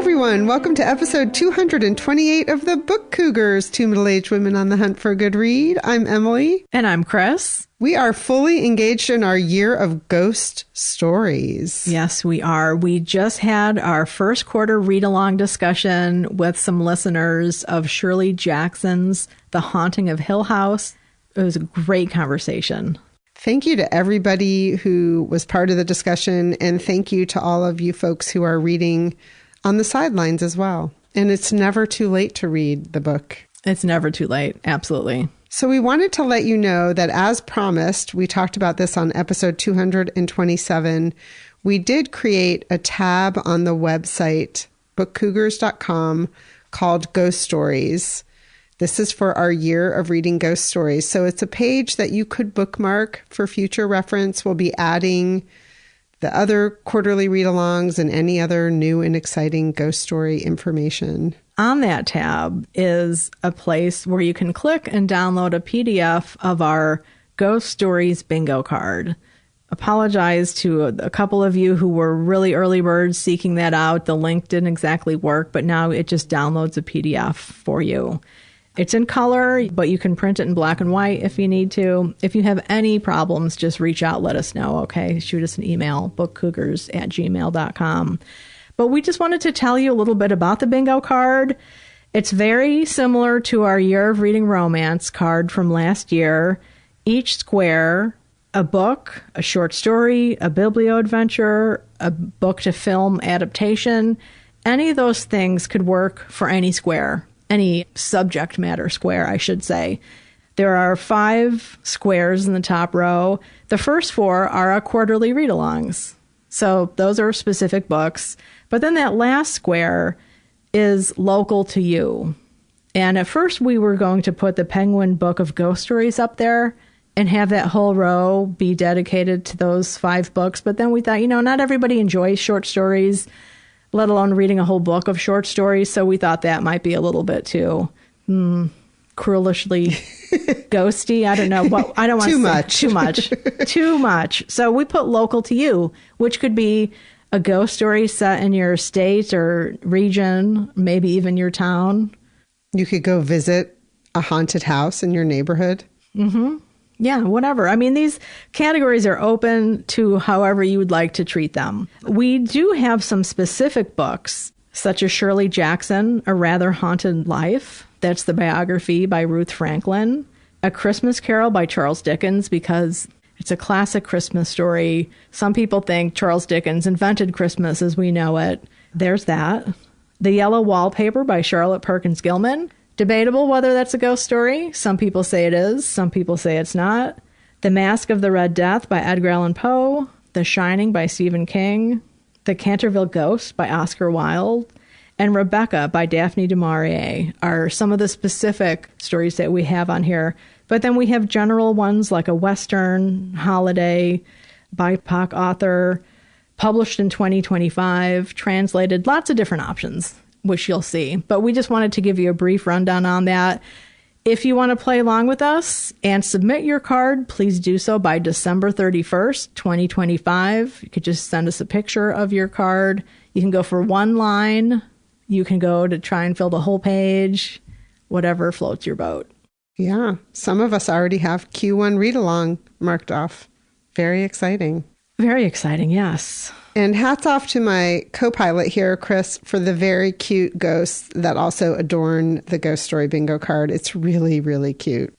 everyone. Welcome to episode 228 of the Book Cougars, two middle-aged women on the hunt for a good read. I'm Emily. And I'm Chris. We are fully engaged in our year of ghost stories. Yes, we are. We just had our first quarter read-along discussion with some listeners of Shirley Jackson's The Haunting of Hill House. It was a great conversation. Thank you to everybody who was part of the discussion, and thank you to all of you folks who are reading on the sidelines as well. And it's never too late to read the book. It's never too late. Absolutely. So we wanted to let you know that, as promised, we talked about this on episode 227, we did create a tab on the website, bookcougars.com, called Ghost Stories. This is for our year of reading ghost stories. So it's a page that you could bookmark for future reference. We'll be adding the other quarterly read-alongs and any other new and exciting ghost story information. On that tab is a place where you can click and download a PDF of our Ghost Stories bingo card. Apologize to a couple of you who were really early birds seeking that out. The link didn't exactly work, but now it just downloads a PDF for you. It's in color, but you can print it in black and white if you need to. If you have any problems, just reach out, let us know, okay? Shoot us an email, bookcougars@gmail.com. But we just wanted to tell you a little bit about the bingo card. It's very similar to our Year of Reading Romance card from last year. Each square, a book, a short story, a Biblio adventure, a book to film adaptation. Any of those things could work for any square. Any subject matter square, I should say. There are 5 squares in the top row. The first 4 are our quarterly read-alongs. So those are specific books. But then that last square is local to you. And at first we were going to put the Penguin Book of Ghost Stories up there and have that whole row be dedicated to those 5 books. But then we thought, not everybody enjoys short stories, let alone reading a whole book of short stories. So we thought that might be a little bit too cruelishly ghosty. I don't know. I don't want to say too much. So we put local to you, which could be a ghost story set in your state or region, maybe even your town. You could go visit a haunted house in your neighborhood. Mm-hmm. Yeah, whatever. I mean, these categories are open to however you would like to treat them. We do have some specific books, such as Shirley Jackson, A Rather Haunted Life. That's the biography by Ruth Franklin. A Christmas Carol by Charles Dickens, because it's a classic Christmas story. Some people think Charles Dickens invented Christmas as we know it. There's that. The Yellow Wallpaper by Charlotte Perkins Gilman. Debatable whether that's a ghost story. Some people say it is. Some people say it's not. The Mask of the Red Death by Edgar Allan Poe. The Shining by Stephen King. The Canterville Ghost by Oscar Wilde. And Rebecca by Daphne du Maurier are some of the specific stories that we have on here. But then we have general ones like a Western, holiday, BIPOC author, published in 2025, translated, lots of different options, which you'll see. But we just wanted to give you a brief rundown on that. If you want to play along with us and submit your card, please do so by December 31st, 2025. You could just send us a picture of your card. You can go for one line. You can go to try and fill the whole page, whatever floats your boat. Yeah, some of us already have Q1 read-along marked off. Very exciting. Very exciting, yes. And hats off to my co-pilot here, Chris, for the very cute ghosts that also adorn the Ghost Story bingo card. It's really, really cute.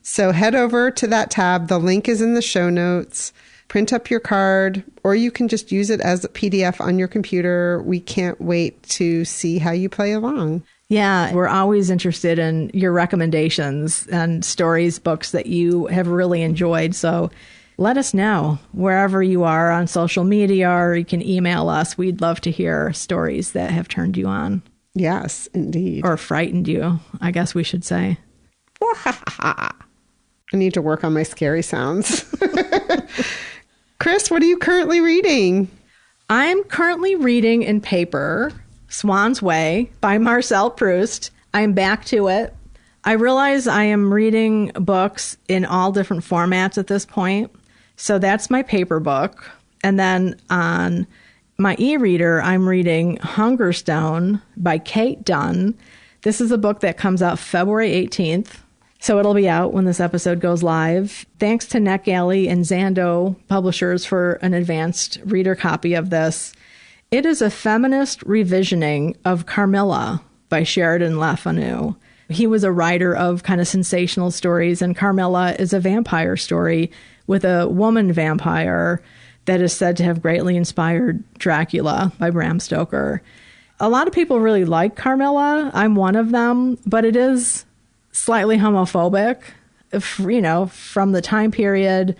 So head over to that tab. The link is in the show notes. Print up your card, or you can just use it as a PDF on your computer. We can't wait to see how you play along. Yeah, we're always interested in your recommendations and stories, books that you have really enjoyed. So let us know wherever you are on social media, or you can email us. We'd love to hear stories that have turned you on. Yes, indeed. Or frightened you, I guess we should say. I need to work on my scary sounds. Chris, what are you currently reading? I'm currently reading in paper Swan's Way by Marcel Proust. I'm back to it. I realize I am reading books in all different formats at this point. So that's my paper book. And then on my e-reader, I'm reading Hungerstone by Kate Dunn. This is a book that comes out February 18th. So it'll be out when this episode goes live. Thanks to NetGalley and Zando publishers for an advanced reader copy of this. It is a feminist revisioning of Carmilla by Sheridan LaFanu. He was a writer of kind of sensational stories, and Carmilla is a vampire story with a woman vampire that is said to have greatly inspired Dracula by Bram Stoker. A lot of people really like Carmilla. I'm one of them, but it is slightly homophobic, from the time period.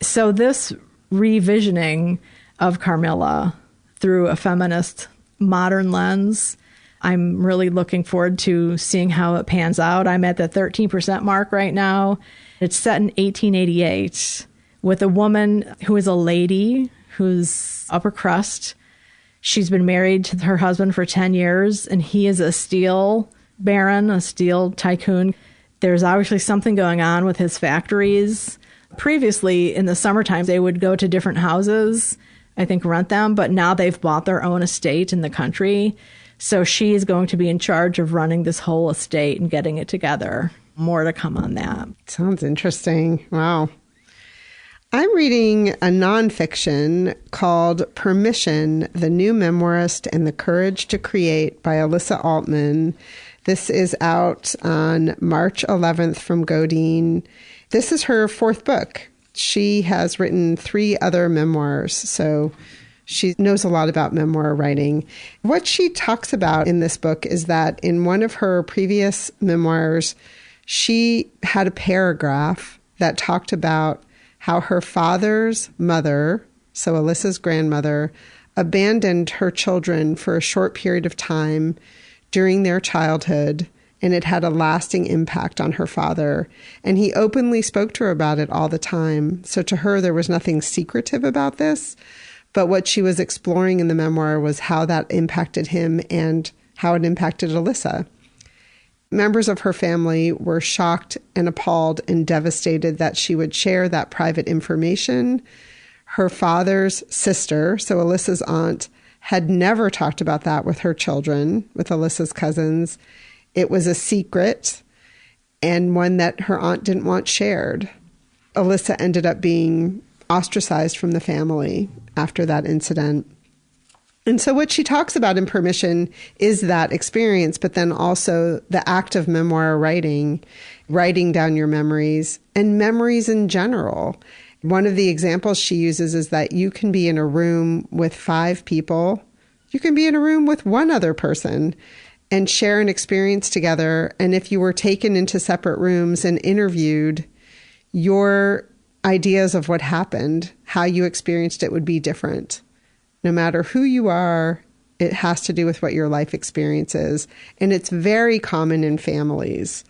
So this revisioning of Carmilla through a feminist modern lens, I'm really looking forward to seeing how it pans out. I'm at the 13% mark right now. It's set in 1888 with a woman who is a lady who's upper crust. She's been married to her husband for 10 years, and he is a steel baron, a steel tycoon. There's obviously something going on with his factories. Previously, in the summertime, they would go to different houses, I think rent them, but now they've bought their own estate in the country. So she is going to be in charge of running this whole estate and getting it together. More to come on that. Sounds interesting. Wow. I'm reading a nonfiction called Permission, The New Memoirist and the Courage to Create by Alyssa Altman. This is out on March 11th from Godine. This is her fourth book. She has written 3 other memoirs, so she knows a lot about memoir writing. What she talks about in this book is that in one of her previous memoirs, she had a paragraph that talked about how her father's mother, so Alyssa's grandmother, abandoned her children for a short period of time during their childhood, and it had a lasting impact on her father. And he openly spoke to her about it all the time. So to her, there was nothing secretive about this. But what she was exploring in the memoir was how that impacted him and how it impacted Alyssa. Members of her family were shocked and appalled and devastated that she would share that private information. Her father's sister, so Alyssa's aunt, had never talked about that with her children, with Alyssa's cousins. It was a secret and one that her aunt didn't want shared. Alyssa ended up being ostracized from the family after that incident. And so what she talks about in Permission is that experience, but then also the act of memoir writing down your memories and memories in general. One of the examples she uses is that you can be in a room with 5 people. You can be in a room with one other person and share an experience together. And if you were taken into separate rooms and interviewed, your ideas of what happened, how you experienced it would be different. No matter who you are, it has to do with what your life experience is. And it's very common in families.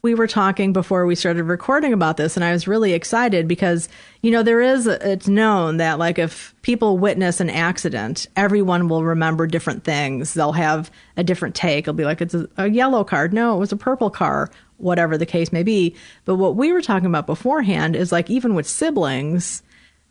We were talking before we started recording about this, and I was really excited because, it's known that like if people witness an accident, everyone will remember different things. They'll have a different take. It'll be like, it's a yellow car. No, it was a purple car, whatever the case may be. But what we were talking about beforehand is like even with siblings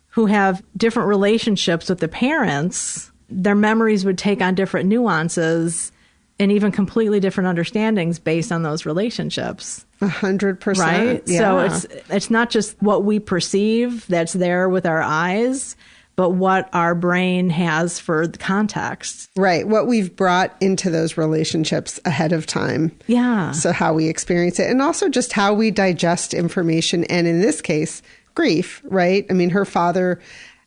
who have different relationships with the parents, their memories would take on different nuances and even completely different understandings based on those relationships. 100%. Right? Yeah. So it's not just what we perceive that's there with our eyes, but what our brain has for the context. Right. What we've brought into those relationships ahead of time. Yeah. So how we experience it and also just how we digest information. And in this case, grief, right? I mean, her father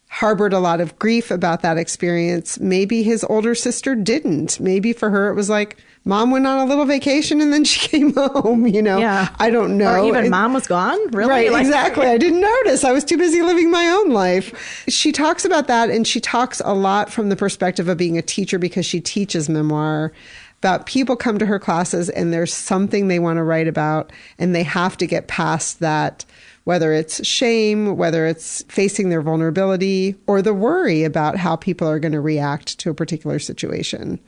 harbored a lot of grief about that experience. Maybe his older sister didn't. Maybe for her, it was like, Mom went on a little vacation and then she came home, Yeah. I don't know. Or even Mom was gone? Really? Right, exactly. I didn't notice. I was too busy living my own life. She talks about that, and she talks a lot from the perspective of being a teacher because she teaches memoir. About people come to her classes and there's something they want to write about and they have to get past that, whether it's shame, whether it's facing their vulnerability, or the worry about how people are going to react to a particular situation.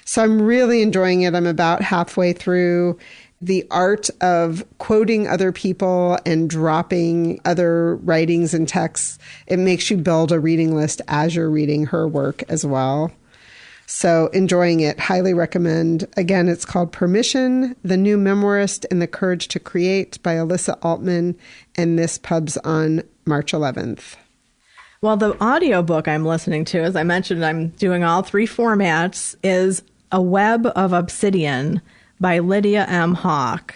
So I'm really enjoying it. I'm about halfway through. the art of quoting other people and dropping other writings and texts. It makes you build a reading list as you're reading her work as well. So enjoying it, highly recommend. Again, it's called Permission, The New Memoirist and the Courage to Create by Alyssa Altman, and this pubs on March 11th. Well, the audiobook I'm listening to, as I mentioned, I'm doing all 3 formats, is A Web of Obsidian by Lydia M. Hawk.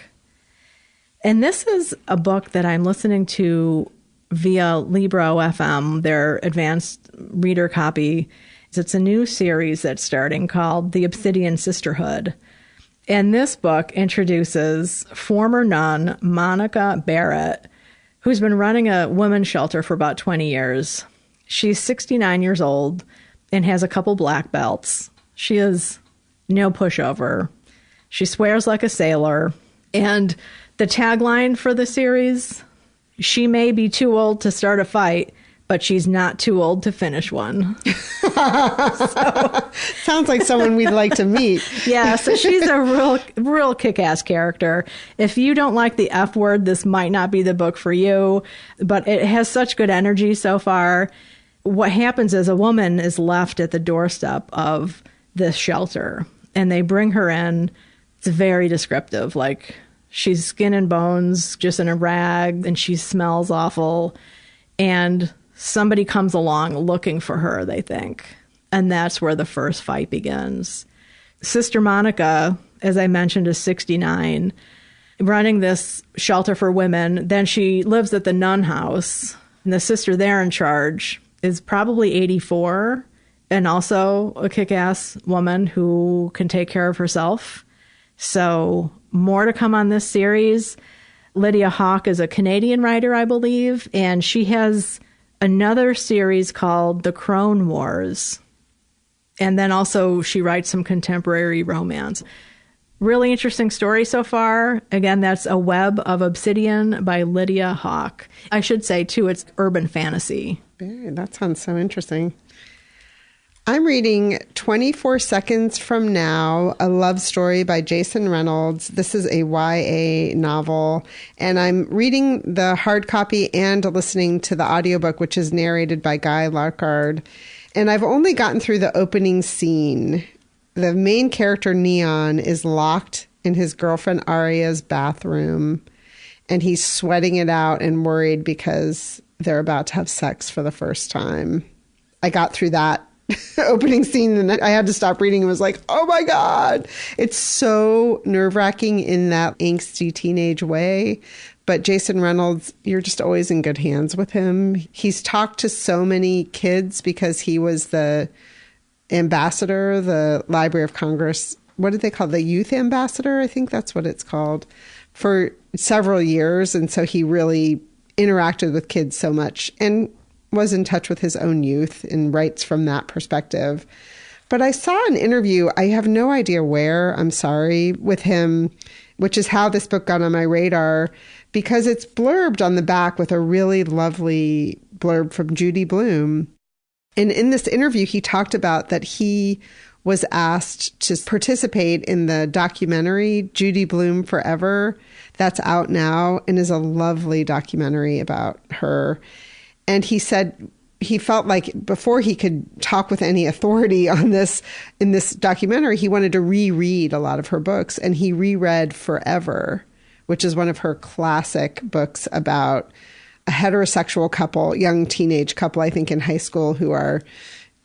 And this is a book that I'm listening to via Libro FM, their advanced reader copy. It's a new series that's starting called The Obsidian Sisterhood. And this book introduces former nun Monica Barrett, who's been running a women's shelter for about 20 years. She's 69 years old and has a couple black belts. She is no pushover. She swears like a sailor. And the tagline for the series, she may be too old to start a fight, but she's not too old to finish one. Sounds like someone we'd like to meet. Yeah, so she's a real kick-ass character. If you don't like the F word, this might not be the book for you, but it has such good energy so far. What happens is a woman is left at the doorstep of this shelter, and they bring her in. It's very descriptive, like she's skin and bones, just in a rag, and she smells awful. And somebody comes along looking for her, they think. And that's where the first fight begins. Sister Monica, as I mentioned, is 69, running this shelter for women. Then she lives at the nun house. And the sister there in charge is probably 84 and also a kick-ass woman who can take care of herself. So more to come on this series. Lydia Hawk is a Canadian writer, I believe, and she has another series called The Crone Wars. And then also she writes some contemporary romance. Really interesting story so far. Again, that's A Web of Obsidian by Lydia Hawk. I should say, too, it's urban fantasy. That sounds so interesting. I'm reading 24 Seconds From Now, a love story by Jason Reynolds. This is a YA novel, and I'm reading the hard copy and listening to the audiobook, which is narrated by Guy Larkard. And I've only gotten through the opening scene. The main character, Neon, is locked in his girlfriend Aria's bathroom, and he's sweating it out and worried because they're about to have sex for the first time. I got through that opening scene and I had to stop reading and was like, oh my God, it's so nerve-wracking in that angsty teenage way. But Jason Reynolds, you're just always in good hands with him. He's talked to so many kids because he was the ambassador, the Library of Congress. What did they call it? The youth ambassador? I think that's what it's called, for several years. And so he really interacted with kids so much and was in touch with his own youth and writes from that perspective. But I saw an interview, I have no idea where, I'm sorry, with him, which is how this book got on my radar, because it's blurbed on the back with a really lovely blurb from Judy Blume. And in this interview, he talked about that he was asked to participate in the documentary Judy Blume Forever. That's out now and is a lovely documentary about her. And he said he felt like before he could talk with any authority on this, in this documentary, he wanted to reread a lot of her books. And he reread Forever, which is one of her classic books about a heterosexual couple, young teenage couple, I think in high school, who are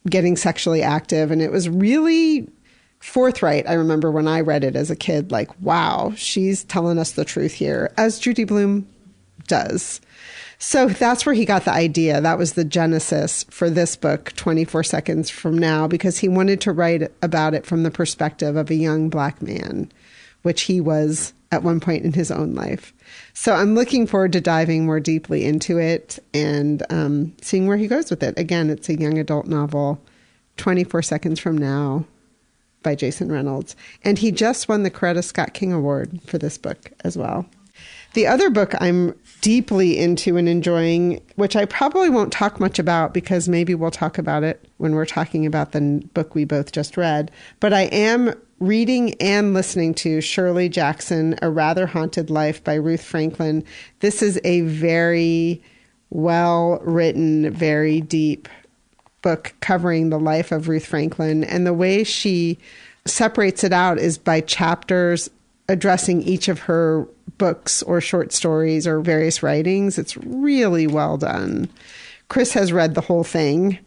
getting sexually active. And it was really forthright. I remember when I read it as a kid, like, wow, she's telling us the truth here, as Judy Blume does. So that's where he got the idea. That was the genesis for this book, 24 Seconds From Now, because he wanted to write about it from the perspective of a young Black man, which he was at one point in his own life. So I'm looking forward to diving more deeply into it and seeing where he goes with it. Again, it's a young adult novel, 24 Seconds From Now by Jason Reynolds. And he just won the Coretta Scott King Award for this book as well. The other book I'm deeply into and enjoying, which I probably won't talk much about because maybe we'll talk about it when we're talking about the book we both just read, but I am reading and listening to Shirley Jackson, A Rather Haunted Life by Ruth Franklin. This is a very well-written, very deep book covering the life of Ruth Franklin. And the way she separates it out is by chapters addressing each of her books or short stories or various writings. It's really well done. Chris has read the whole thing.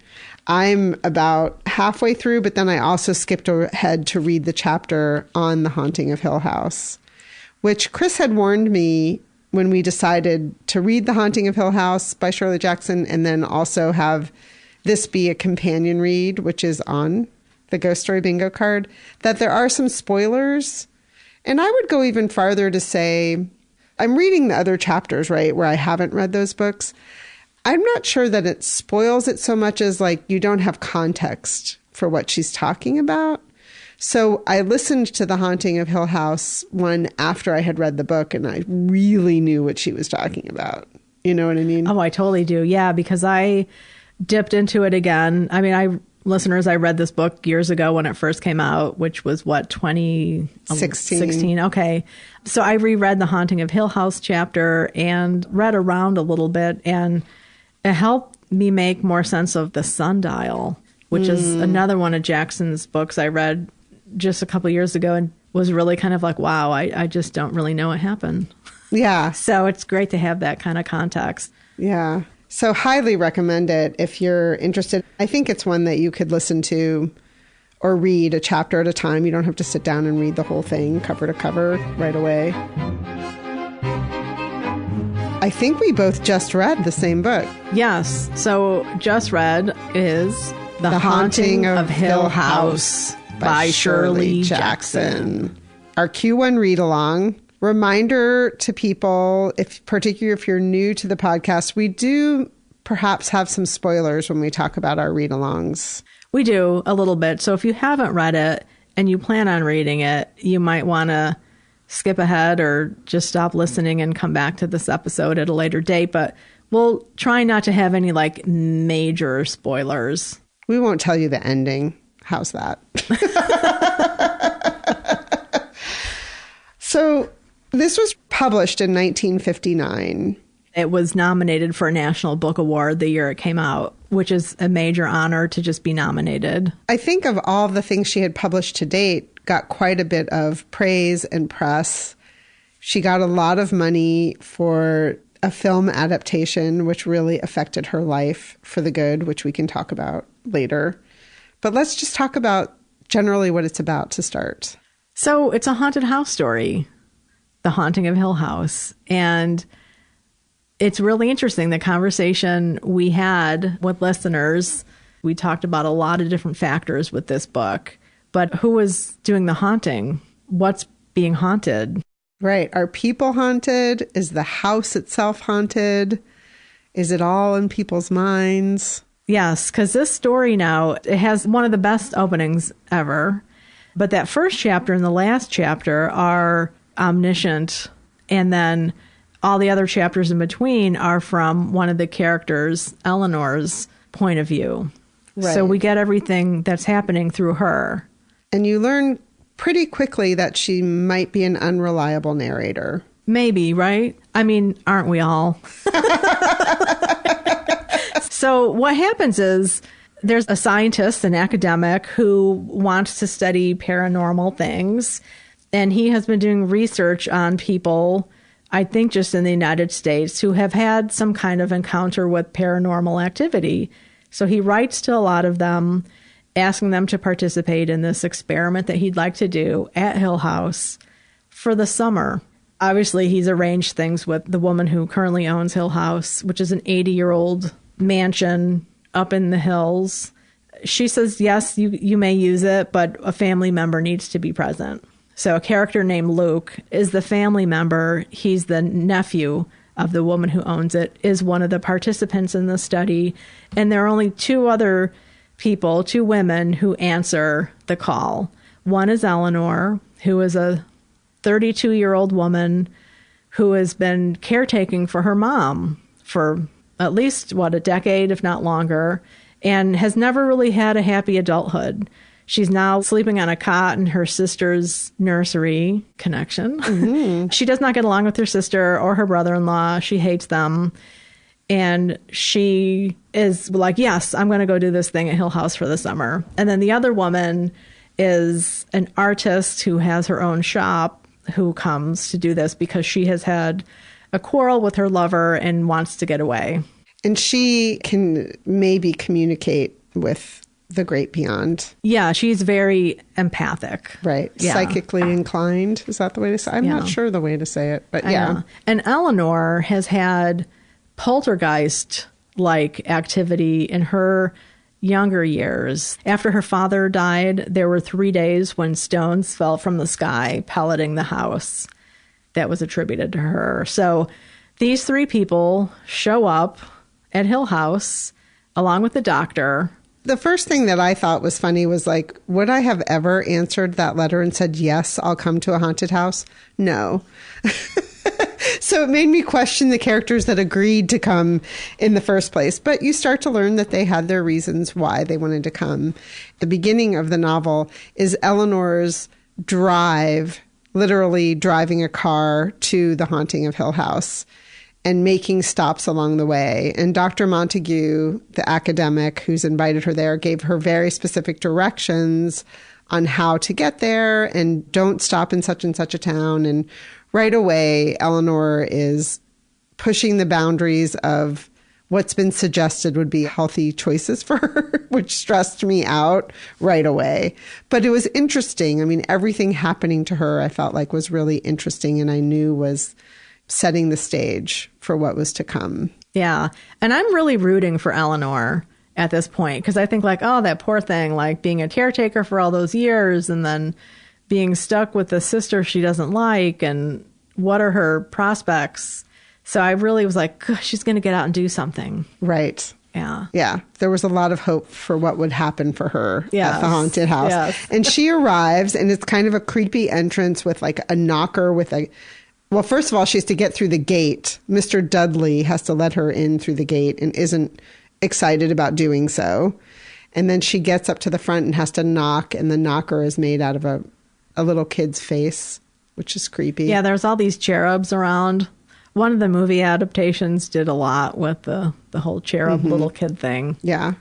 I'm about halfway through, but then I also skipped ahead to read the chapter on The Haunting of Hill House, which Chris had warned me when we decided to read The Haunting of Hill House by Shirley Jackson and then also have this be a companion read, which is on the Ghost Story Bingo card, that there are some spoilers. And I would go even farther to say, I'm reading the other chapters, right, where I haven't read those books. I'm not sure that it spoils it so much as like you don't have context for what she's talking about. So I listened to The Haunting of Hill House one after I had read the book and I really knew what she was talking about. You know what I mean? Oh, I totally do. Yeah, because I dipped into it again. I mean, listeners, I read this book years ago when it first came out, which was what, 2016? Okay. So I reread The Haunting of Hill House chapter and read around a little bit, and it helped me make more sense of The Sundial, which is another one of Jackson's books I read just a couple years ago and was really kind of like, wow, I just don't really know what happened. Yeah. So it's great to have that kind of context. Yeah. So highly recommend it if you're interested. I think it's one that you could listen to or read a chapter at a time. You don't have to sit down and read the whole thing cover to cover right away. I think we both just read the same book. Yes. So just read is The Haunting of Hill House by Shirley Jackson. Our Q1 read-along. Reminder to people, particularly if you're new to the podcast, we do perhaps have some spoilers when we talk about our read-alongs. We do a little bit. So if you haven't read it and you plan on reading it, you might want to skip ahead or just stop listening and come back to this episode at a later date. But we'll try not to have any like major spoilers. We won't tell you the ending. How's that? So this was published in 1959. It was nominated for a National Book Award the year it came out, which is a major honor to just be nominated. I think of all the things she had published to date, got quite a bit of praise and press. She got a lot of money for a film adaptation, which really affected her life for the good, which we can talk about later. But let's just talk about generally what it's about to start. So it's a haunted house story, The Haunting of Hill House. And it's really interesting, the conversation we had with listeners. We talked about a lot of different factors with this book. But who was doing the haunting? What's being haunted? Right. Are people haunted? Is the house itself haunted? Is it all in people's minds? Yes, because this story now, it has one of the best openings ever. But that first chapter and the last chapter are omniscient. And then all the other chapters in between are from one of the characters, Eleanor's point of view. Right. So we get everything that's happening through her. And you learn pretty quickly that she might be an unreliable narrator. Maybe, right? I mean, aren't we all? So what happens is there's a scientist, an academic, who wants to study paranormal things. And he has been doing research on people, I think just in the United States, who have had some kind of encounter with paranormal activity. So he writes to a lot of them, asking them to participate in this experiment that he'd like to do at Hill House for the summer. Obviously, he's arranged things with the woman who currently owns Hill House, which is an 80-year-old mansion up in the hills. She says, yes, you may use it, but a family member needs to be present. So a character named Luke is the family member. He's the nephew of the woman who owns it, is one of the participants in the study. And there are only two other people, two women, who answer the call. One is Eleanor, who is a 32-year-old woman who has been caretaking for her mom for at least, a decade, if not longer, and has never really had a happy adulthood. She's now sleeping on a cot in her sister's nursery connection. Mm-hmm. She does not get along with her sister or her brother-in-law. She hates them. And she is like, yes, I'm going to go do this thing at Hill House for the summer. And then the other woman is an artist who has her own shop who comes to do this because she has had a quarrel with her lover and wants to get away. And she can maybe communicate with the great beyond. Yeah, she's very empathic. Right. Yeah. Psychically inclined. Is that the way to say it? I'm not sure the way to say it, but yeah. And Eleanor has had poltergeist-like activity in her younger years. After her father died, there were 3 days when stones fell from the sky, pelleting the house. That was attributed to her. So these 3 people show up at Hill House along with the doctor. The first thing that I thought was funny was like, would I have ever answered that letter and said, yes, I'll come to a haunted house? No. So it made me question the characters that agreed to come in the first place. But you start to learn that they had their reasons why they wanted to come. The beginning of the novel is Eleanor's drive, literally driving a car to the haunting of Hill House and making stops along the way. And Dr. Montague, the academic who's invited her there, gave her very specific directions on how to get there and don't stop in such and such a town. And right away, Eleanor is pushing the boundaries of what's been suggested would be healthy choices for her, which stressed me out right away. But it was interesting. I mean, everything happening to her, I felt like was really interesting and I knew was setting the stage for what was to come. Yeah. And I'm really rooting for Eleanor at this point because I think like, oh, that poor thing, like being a caretaker for all those years and then being stuck with the sister she doesn't like and what are her prospects? So I really was like, she's going to get out and do something. Right. Yeah. Yeah. There was a lot of hope for what would happen for her at the haunted house. Yes. And she arrives and it's kind of a creepy entrance with like a knocker with a... Well, first of all, she has to get through the gate. Mr. Dudley has to let her in through the gate and isn't excited about doing so. And then she gets up to the front and has to knock, and the knocker is made out of a little kid's face, which is creepy. Yeah, there's all these cherubs around. One of the movie adaptations did a lot with the whole cherub little kid thing. Yeah.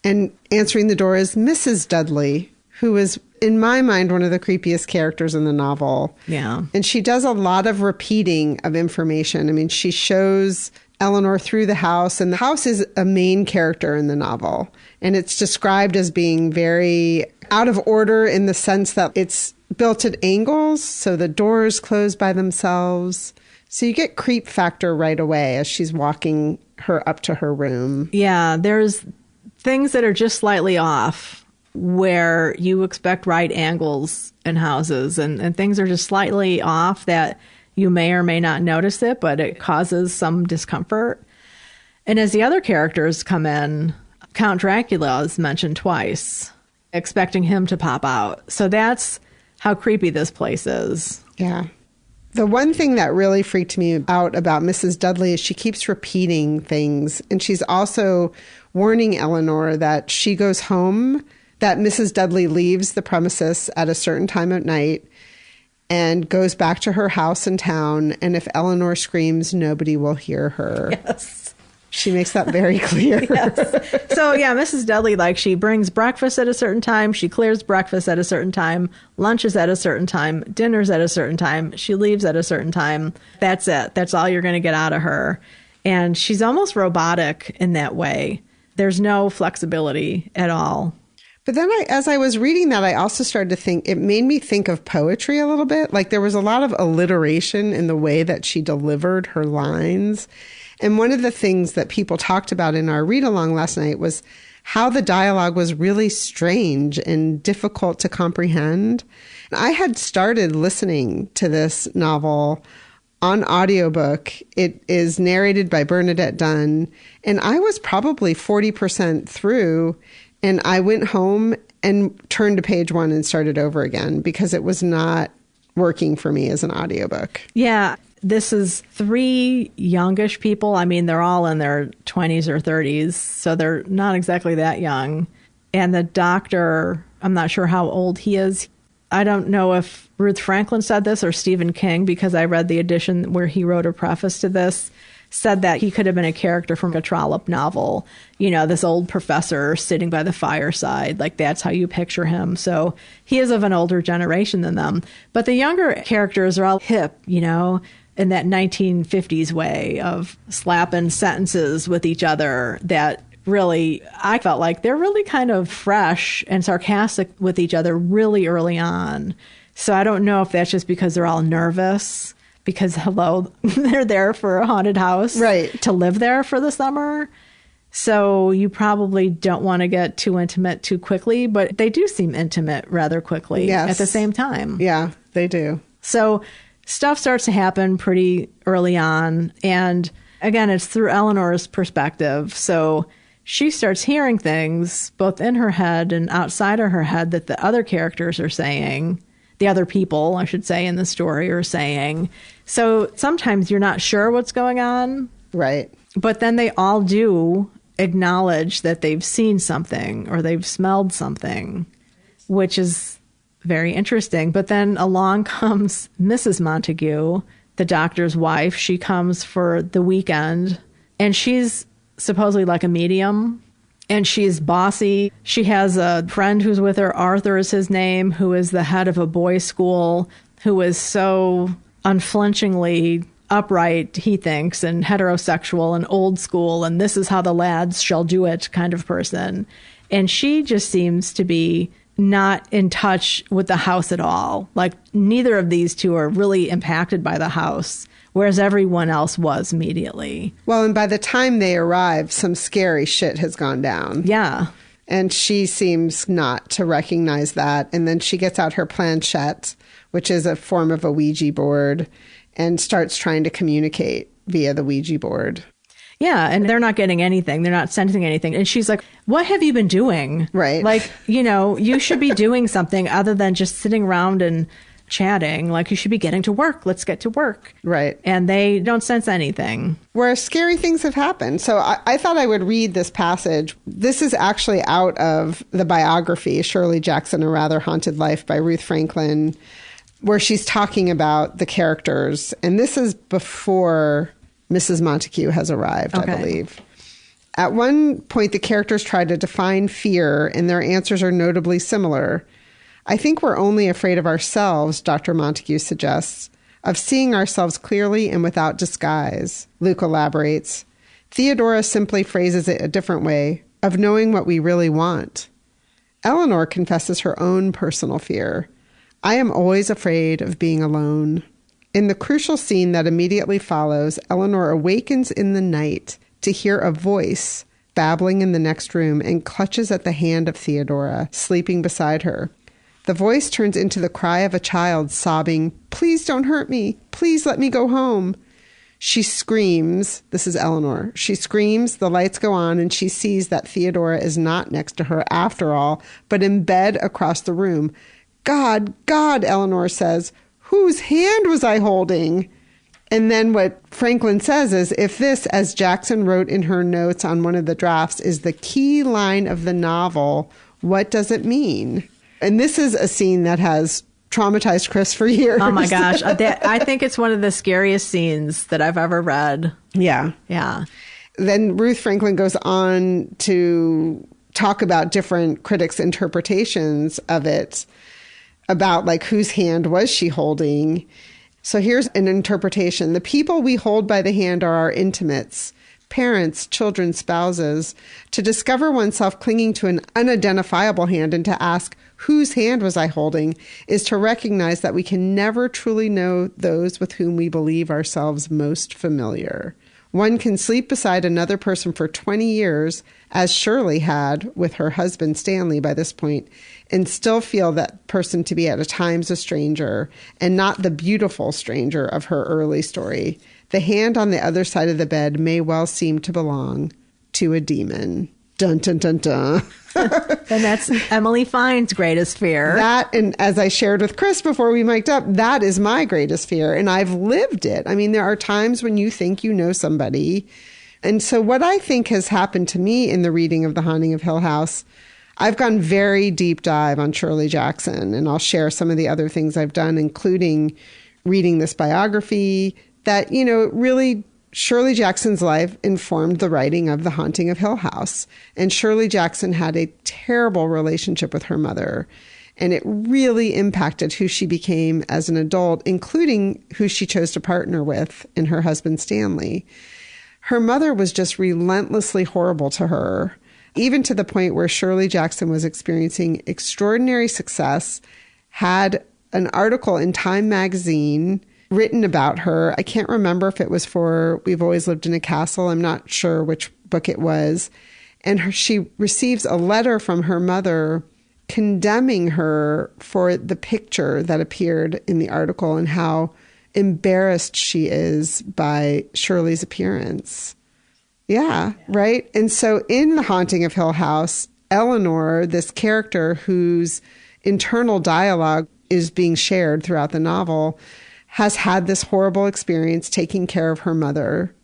And answering the door is Mrs. Dudley, who is, in my mind, one of the creepiest characters in the novel. Yeah. And she does a lot of repeating of information. I mean, she shows Eleanor through the house, and the house is a main character in the novel. And it's described as being very out of order in the sense that it's built at angles, so the doors close by themselves. So you get creep factor right away as she's walking her up to her room. Yeah, there's things that are just slightly off where you expect right angles in houses, and things are just slightly off that you may or may not notice it, but it causes some discomfort. And as the other characters come in, Count Dracula is mentioned twice, expecting him to pop out. So that's how creepy this place is. Yeah. The one thing that really freaked me out about Mrs. Dudley is she keeps repeating things. And she's also warning Eleanor that she goes home, that Mrs. Dudley leaves the premises at a certain time of night and goes back to her house in town. And if Eleanor screams, nobody will hear her. Yes. She makes that very clear. Yes. So, yeah, Mrs. Dudley, like, she brings breakfast at a certain time. She clears breakfast at a certain time. Lunch is at a certain time. Dinner's at a certain time. She leaves at a certain time. That's it. That's all you're going to get out of her. And she's almost robotic in that way. There's no flexibility at all. But then as I was reading that, I also started to think, it made me think of poetry a little bit. Like there was a lot of alliteration in the way that she delivered her lines. And one of the things that people talked about in our read-along last night was how the dialogue was really strange and difficult to comprehend. I had started listening to this novel on audiobook. It is narrated by Bernadette Dunn, and I was probably 40% through, and I went home and turned to page 1 and started over again because it was not working for me as an audiobook. Yeah. This is 3 youngish people. I mean, they're all in their 20s or 30s, so they're not exactly that young. And the doctor, I'm not sure how old he is. I don't know if Ruth Franklin said this or Stephen King, because I read the edition where he wrote a preface to this, said that he could have been a character from a Trollope novel. You know, this old professor sitting by the fireside, like that's how you picture him. So he is of an older generation than them. But the younger characters are all hip, you know, in that 1950s way of slapping sentences with each other that really, I felt like they're really kind of fresh and sarcastic with each other really early on. So I don't know if that's just because they're all nervous, because hello, they're there for a haunted house, right, to live there for the summer. So you probably don't want to get too intimate too quickly, but they do seem intimate rather quickly at the same time. Yeah, they do. So stuff starts to happen pretty early on. And again, it's through Eleanor's perspective. So she starts hearing things both in her head and outside of her head that the other characters are saying, the other people, I should say, in the story are saying. So sometimes you're not sure what's going on. Right. But then they all do acknowledge that they've seen something or they've smelled something, which is very interesting. But then along comes Mrs. Montague, the doctor's wife. She comes for the weekend, and she's supposedly like a medium, and she's bossy. She has a friend who's with her, Arthur is his name, who is the head of a boys' school, who is so unflinchingly upright, he thinks, and heterosexual and old school, and this is how the lads shall do it kind of person. And she just seems to be not in touch with the house at all. Like, neither of these two are really impacted by the house, whereas everyone else was immediately. Well, and by the time they arrive, some scary shit has gone down. Yeah. And she seems not to recognize that. And then she gets out her planchette, which is a form of a Ouija board, and starts trying to communicate via the Ouija board. Yeah, and they're not getting anything. They're not sensing anything. And she's like, what have you been doing? Right. Like, you know, you should be doing something other than just sitting around and chatting. Like, you should be getting to work. Let's get to work. Right. And they don't sense anything. Where scary things have happened. So I thought I would read this passage. This is actually out of the biography, Shirley Jackson, A Rather Haunted Life by Ruth Franklin, where she's talking about the characters. And this is before Mrs. Montague has arrived, I believe. At one point, the characters try to define fear, and their answers are notably similar. I think we're only afraid of ourselves, Dr. Montague suggests, of seeing ourselves clearly and without disguise. Luke elaborates. Theodora simply phrases it a different way, of knowing what we really want. Eleanor confesses her own personal fear. I am always afraid of being alone. In the crucial scene that immediately follows, Eleanor awakens in the night to hear a voice babbling in the next room and clutches at the hand of Theodora, sleeping beside her. The voice turns into the cry of a child sobbing, "Please don't hurt me. Please let me go home." She screams. This is Eleanor. She screams, the lights go on, and she sees that Theodora is not next to her after all, but in bed across the room. God, God, Eleanor says, whose hand was I holding? And then what Franklin says is, if this, as Jackson wrote in her notes on one of the drafts, is the key line of the novel, what does it mean? And this is a scene that has traumatized Chris for years. Oh my gosh. I think it's one of the scariest scenes that I've ever read. Yeah. Yeah. Then Ruth Franklin goes on to talk about different critics' interpretations of it, about like whose hand was she holding. So here's an interpretation. The people we hold by the hand are our intimates, parents, children, spouses. To discover oneself clinging to an unidentifiable hand and to ask, whose hand was I holding, is to recognize that we can never truly know those with whom we believe ourselves most familiar. One can sleep beside another person for 20 years, as Shirley had with her husband Stanley by this point, and still feel that person to be at times a stranger, and not the beautiful stranger of her early story. The hand on the other side of the bed may well seem to belong to a demon. Dun, dun, dun, dun. And that's Emily Fine's greatest fear. That, and as I shared with Chris before we mic'd up, that is my greatest fear, and I've lived it. I mean, there are times when you think you know somebody. And so what I think has happened to me in the reading of The Haunting of Hill House, I've gone very deep dive on Shirley Jackson, and I'll share some of the other things I've done, including reading this biography that, really Shirley Jackson's life informed the writing of The Haunting of Hill House. And Shirley Jackson had a terrible relationship with her mother, and it really impacted who she became as an adult, including who she chose to partner with in her husband, Stanley. Her mother was just relentlessly horrible to her, even to the point where Shirley Jackson was experiencing extraordinary success, had an article in Time magazine written about her. I can't remember if it was for We've Always Lived in a Castle. I'm not sure which book it was. And she receives a letter from her mother condemning her for the picture that appeared in the article and how embarrassed she is by Shirley's appearance. Yeah, right. And so in The Haunting of Hill House, Eleanor, this character whose internal dialogue is being shared throughout the novel, has had this horrible experience taking care of her mother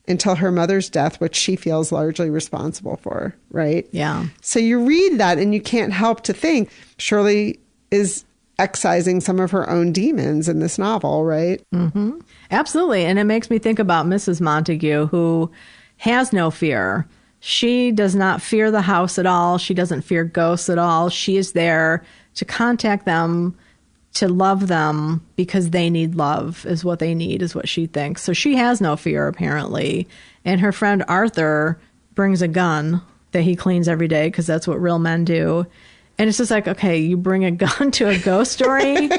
until her mother's death, which she feels largely responsible for, right? Yeah. So you read that and you can't help to think Shirley is excising some of her own demons in this novel, right? Mm-hmm. Absolutely. And it makes me think about Mrs. Montague, who has no fear. She does not fear the house at all. She doesn't fear ghosts at all. She is there to contact them, to love them, because they need love, is what they need, is what she thinks. So she has no fear, apparently. And her friend Arthur brings a gun that he cleans every day, because that's what real men do. And it's just like, okay, you bring a gun to a ghost story,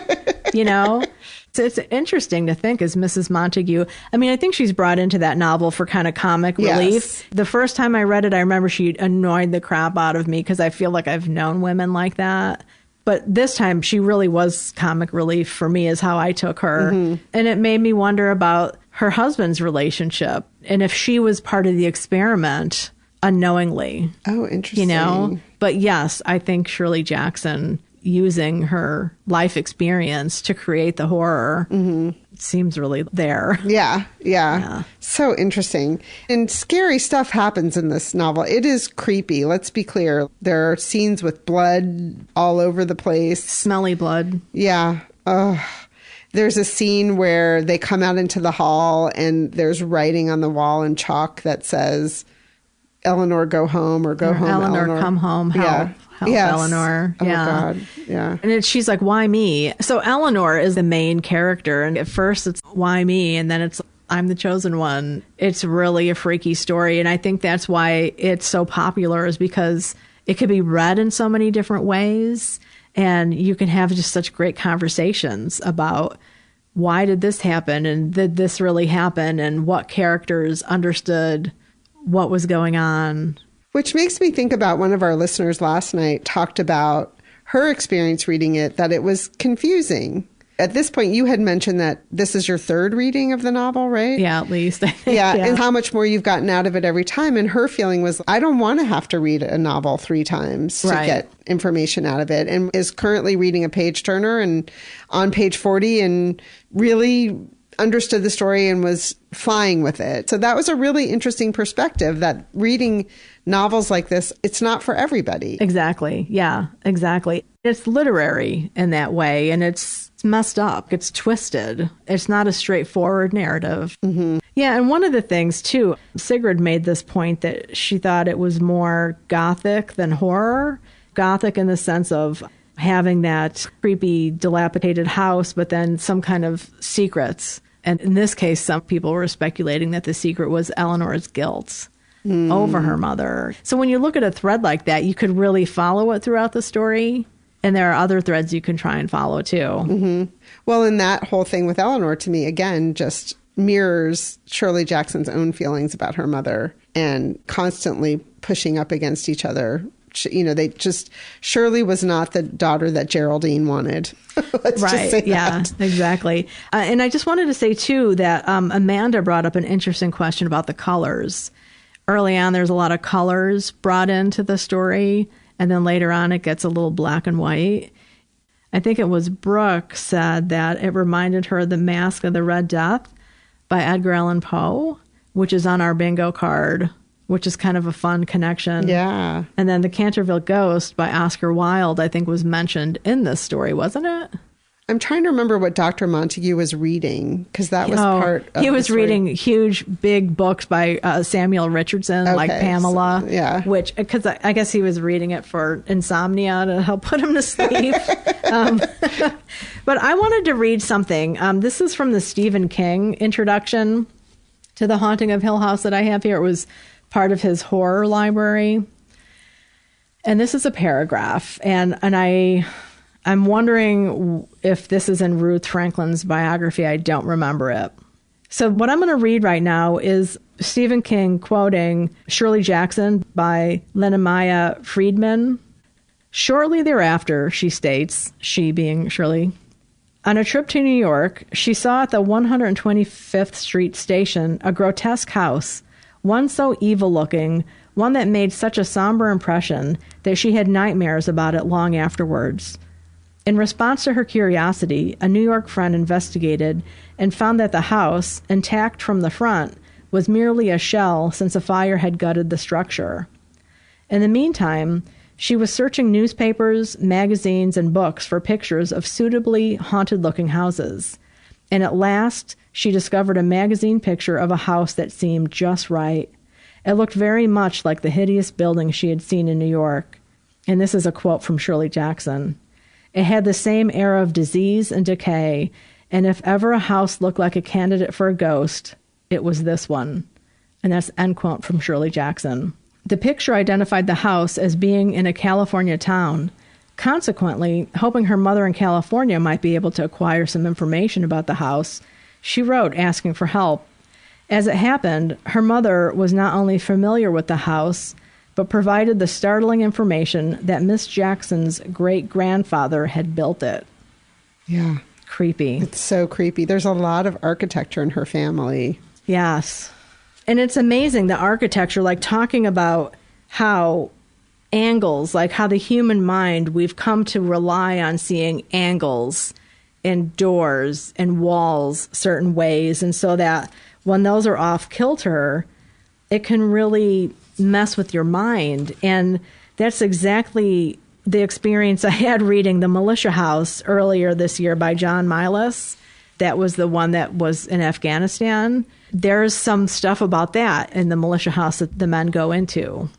So it's interesting to think, as Mrs. Montague. I mean, I think she's brought into that novel for kind of comic relief. Yes. The first time I read it, I remember she annoyed the crap out of me because I feel like I've known women like that. But this time she really was comic relief for me, is how I took her. Mm-hmm. And it made me wonder about her husband's relationship and if she was part of the experiment unknowingly. Oh, interesting. But yes, I think Shirley Jackson, using her life experience to create the horror, seems really there. Yeah. So interesting. And scary stuff happens in this novel. It is creepy. Let's be clear. There are scenes with blood all over the place. Smelly blood. Yeah. There's a scene where they come out into the hall and there's writing on the wall in chalk that says, Eleanor, go home, or go home, Eleanor. Come home. Help. Yes. Eleanor. Oh, Yeah. God. Yeah. And she's like, why me? So Eleanor is the main character. And at first it's why me? And then it's I'm the chosen one. It's really a freaky story. And I think that's why it's so popular, is because it could be read in so many different ways. And you can have just such great conversations about why did this happen? And did this really happen? And what characters understood what was going on. Which makes me think about one of our listeners last night talked about her experience reading it, that it was confusing. At this point, you had mentioned that this is your third reading of the novel, right? Yeah, at least. I think, yeah, and how much more you've gotten out of it every time. And her feeling was, I don't want to have to read a novel 3 times to get information out of it, and is currently reading a page turner and on page 40 and really understood the story and was flying with it. So that was a really interesting perspective, that reading novels like this, it's not for everybody. Exactly. Yeah, exactly. It's literary in that way, and it's messed up. It's twisted. It's not a straightforward narrative. Mm-hmm. Yeah, and one of the things, too, Sigrid made this point that she thought it was more gothic than horror. Gothic in the sense of having that creepy, dilapidated house, but then some kind of secrets. And in this case, some people were speculating that the secret was Eleanor's guilt over her mother. So when you look at a thread like that, you could really follow it throughout the story. And there are other threads you can try and follow, too. Mm-hmm. Well, and that whole thing with Eleanor, to me, again, just mirrors Shirley Jackson's own feelings about her mother and constantly pushing up against each other. They just, Shirley was not the daughter that Geraldine wanted. Let's just say that. Exactly. And I just wanted to say, too, that Amanda brought up an interesting question about the colors. Early on, there's a lot of colors brought into the story, and then later on, it gets a little black and white. I think it was Brooke said that it reminded her of The Mask of the Red Death by Edgar Allan Poe, which is on our bingo card, which is kind of a fun connection. Yeah. And then The Canterville Ghost by Oscar Wilde, I think, was mentioned in this story, wasn't it? I'm trying to remember what Dr. Montague was reading, because that was part of he was the story. reading huge, big books by Samuel Richardson, like Pamela. Yeah. Which, because I guess he was reading it for insomnia to help put him to sleep. But I wanted to read something. This is from the Stephen King introduction to The Haunting of Hill House that I have here. It was part of his horror library. And this is a paragraph. And I'm wondering if this is in Ruth Franklin's biography. I don't remember it. So what I'm going to read right now is Stephen King quoting Shirley Jackson by Lenamaya Friedman. Shortly thereafter, she states, she being Shirley, on a trip to New York, she saw at the 125th Street station a grotesque house, one so evil-looking, one that made such a somber impression that she had nightmares about it long afterwards. In response to her curiosity, a New York friend investigated and found that the house, intact from the front, was merely a shell since a fire had gutted the structure. In the meantime, she was searching newspapers, magazines, and books for pictures of suitably haunted-looking houses. And at last, she discovered a magazine picture of a house that seemed just right. It looked very much like the hideous building she had seen in New York. And this is a quote from Shirley Jackson. It had the same air of disease and decay, and if ever a house looked like a candidate for a ghost, it was this one. And that's end quote from Shirley Jackson. The picture identified the house as being in a California town. Consequently, hoping her mother in California might be able to acquire some information about the house, she wrote asking for help. As it happened, her mother was not only familiar with the house, but provided the startling information that Miss Jackson's great-grandfather had built it. Yeah. Creepy. It's so creepy. There's a lot of architecture in her family. Yes. And it's amazing, the architecture, like talking about how angles, like how the human mind, we've come to rely on seeing angles in doors and walls certain ways. And so that when those are off kilter, it can really mess with your mind. And that's exactly the experience I had reading The Militia House earlier this year by John Milas. That was the one that was in Afghanistan. There's some stuff about that in the militia house that the men go into.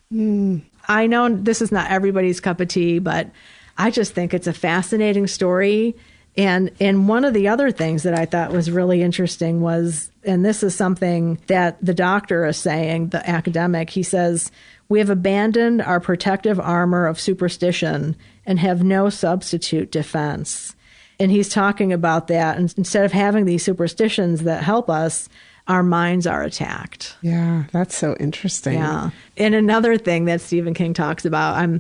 I know this is not everybody's cup of tea, but I just think it's a fascinating story. And one of the other things that I thought was really interesting was, and this is something that the doctor is saying, the academic, he says, we have abandoned our protective armor of superstition and have no substitute defense. And he's talking about that. And instead of having these superstitions that help us, our minds are attacked. Yeah, that's so interesting. Yeah. And another thing that Stephen King talks about, I'm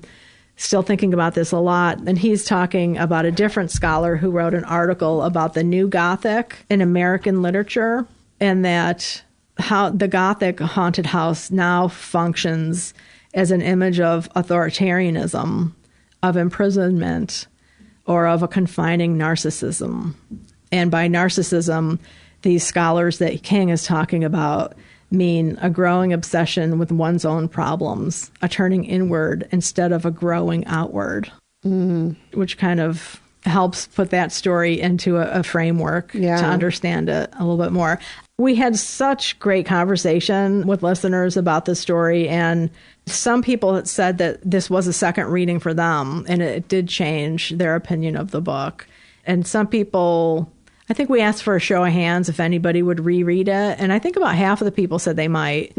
still thinking about this a lot, and he's talking about a different scholar who wrote an article about the New Gothic in American literature, and that how the Gothic haunted house now functions as an image of authoritarianism, of imprisonment, or of a confining narcissism. And by narcissism, these scholars that King is talking about mean a growing obsession with one's own problems, a turning inward instead of a growing outward, which kind of helps put that story into a framework to understand it a little bit more. We had such great conversation with listeners about the story, and some people had said that this was a second reading for them, and it did change their opinion of the book. And some people, I think we asked for a show of hands if anybody would reread it, and I think about half of the people said they might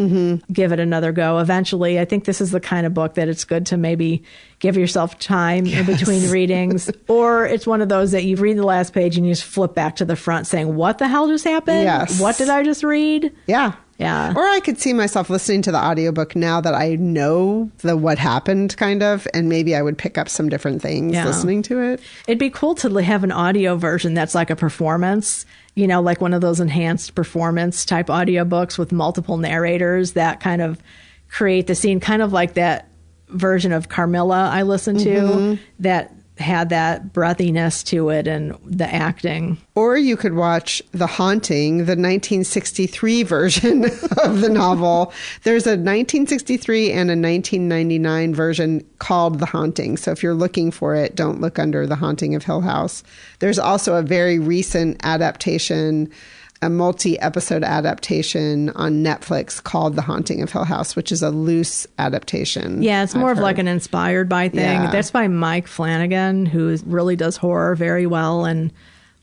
give it another go. Eventually, I think this is the kind of book that it's good to maybe give yourself time in between readings, or it's one of those that you read the last page and you just flip back to the front saying, what the hell just happened? Yes. What did I just read? Yeah. Yeah. Or I could see myself listening to the audiobook now that I know the what happened kind of, and maybe I would pick up some different things listening to it. It'd be cool to have an audio version that's like a performance, you know, like one of those enhanced performance type audiobooks with multiple narrators that kind of create the scene, kind of like that version of Carmilla I listened to that had that breathiness to it and the acting. Or you could watch The Haunting, the 1963 version of the novel. There's a 1963 and a 1999 version called The Haunting. So if you're looking for it, don't look under The Haunting of Hill House. There's also a very recent adaptation, a multi-episode adaptation on Netflix called The Haunting of Hill House, which is a loose adaptation. Yeah, it's more of like an inspired by thing. Yeah. That's by Mike Flanagan, who really does horror very well and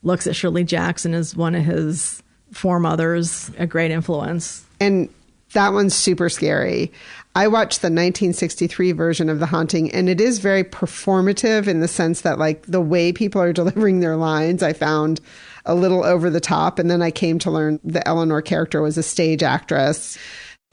looks at Shirley Jackson as one of his foremothers, a great influence. And that one's super scary. I watched the 1963 version of The Haunting, and it is very performative in the sense that, like, the way people are delivering their lines, I found a little over the top. And then I came to learn the Eleanor character was a stage actress.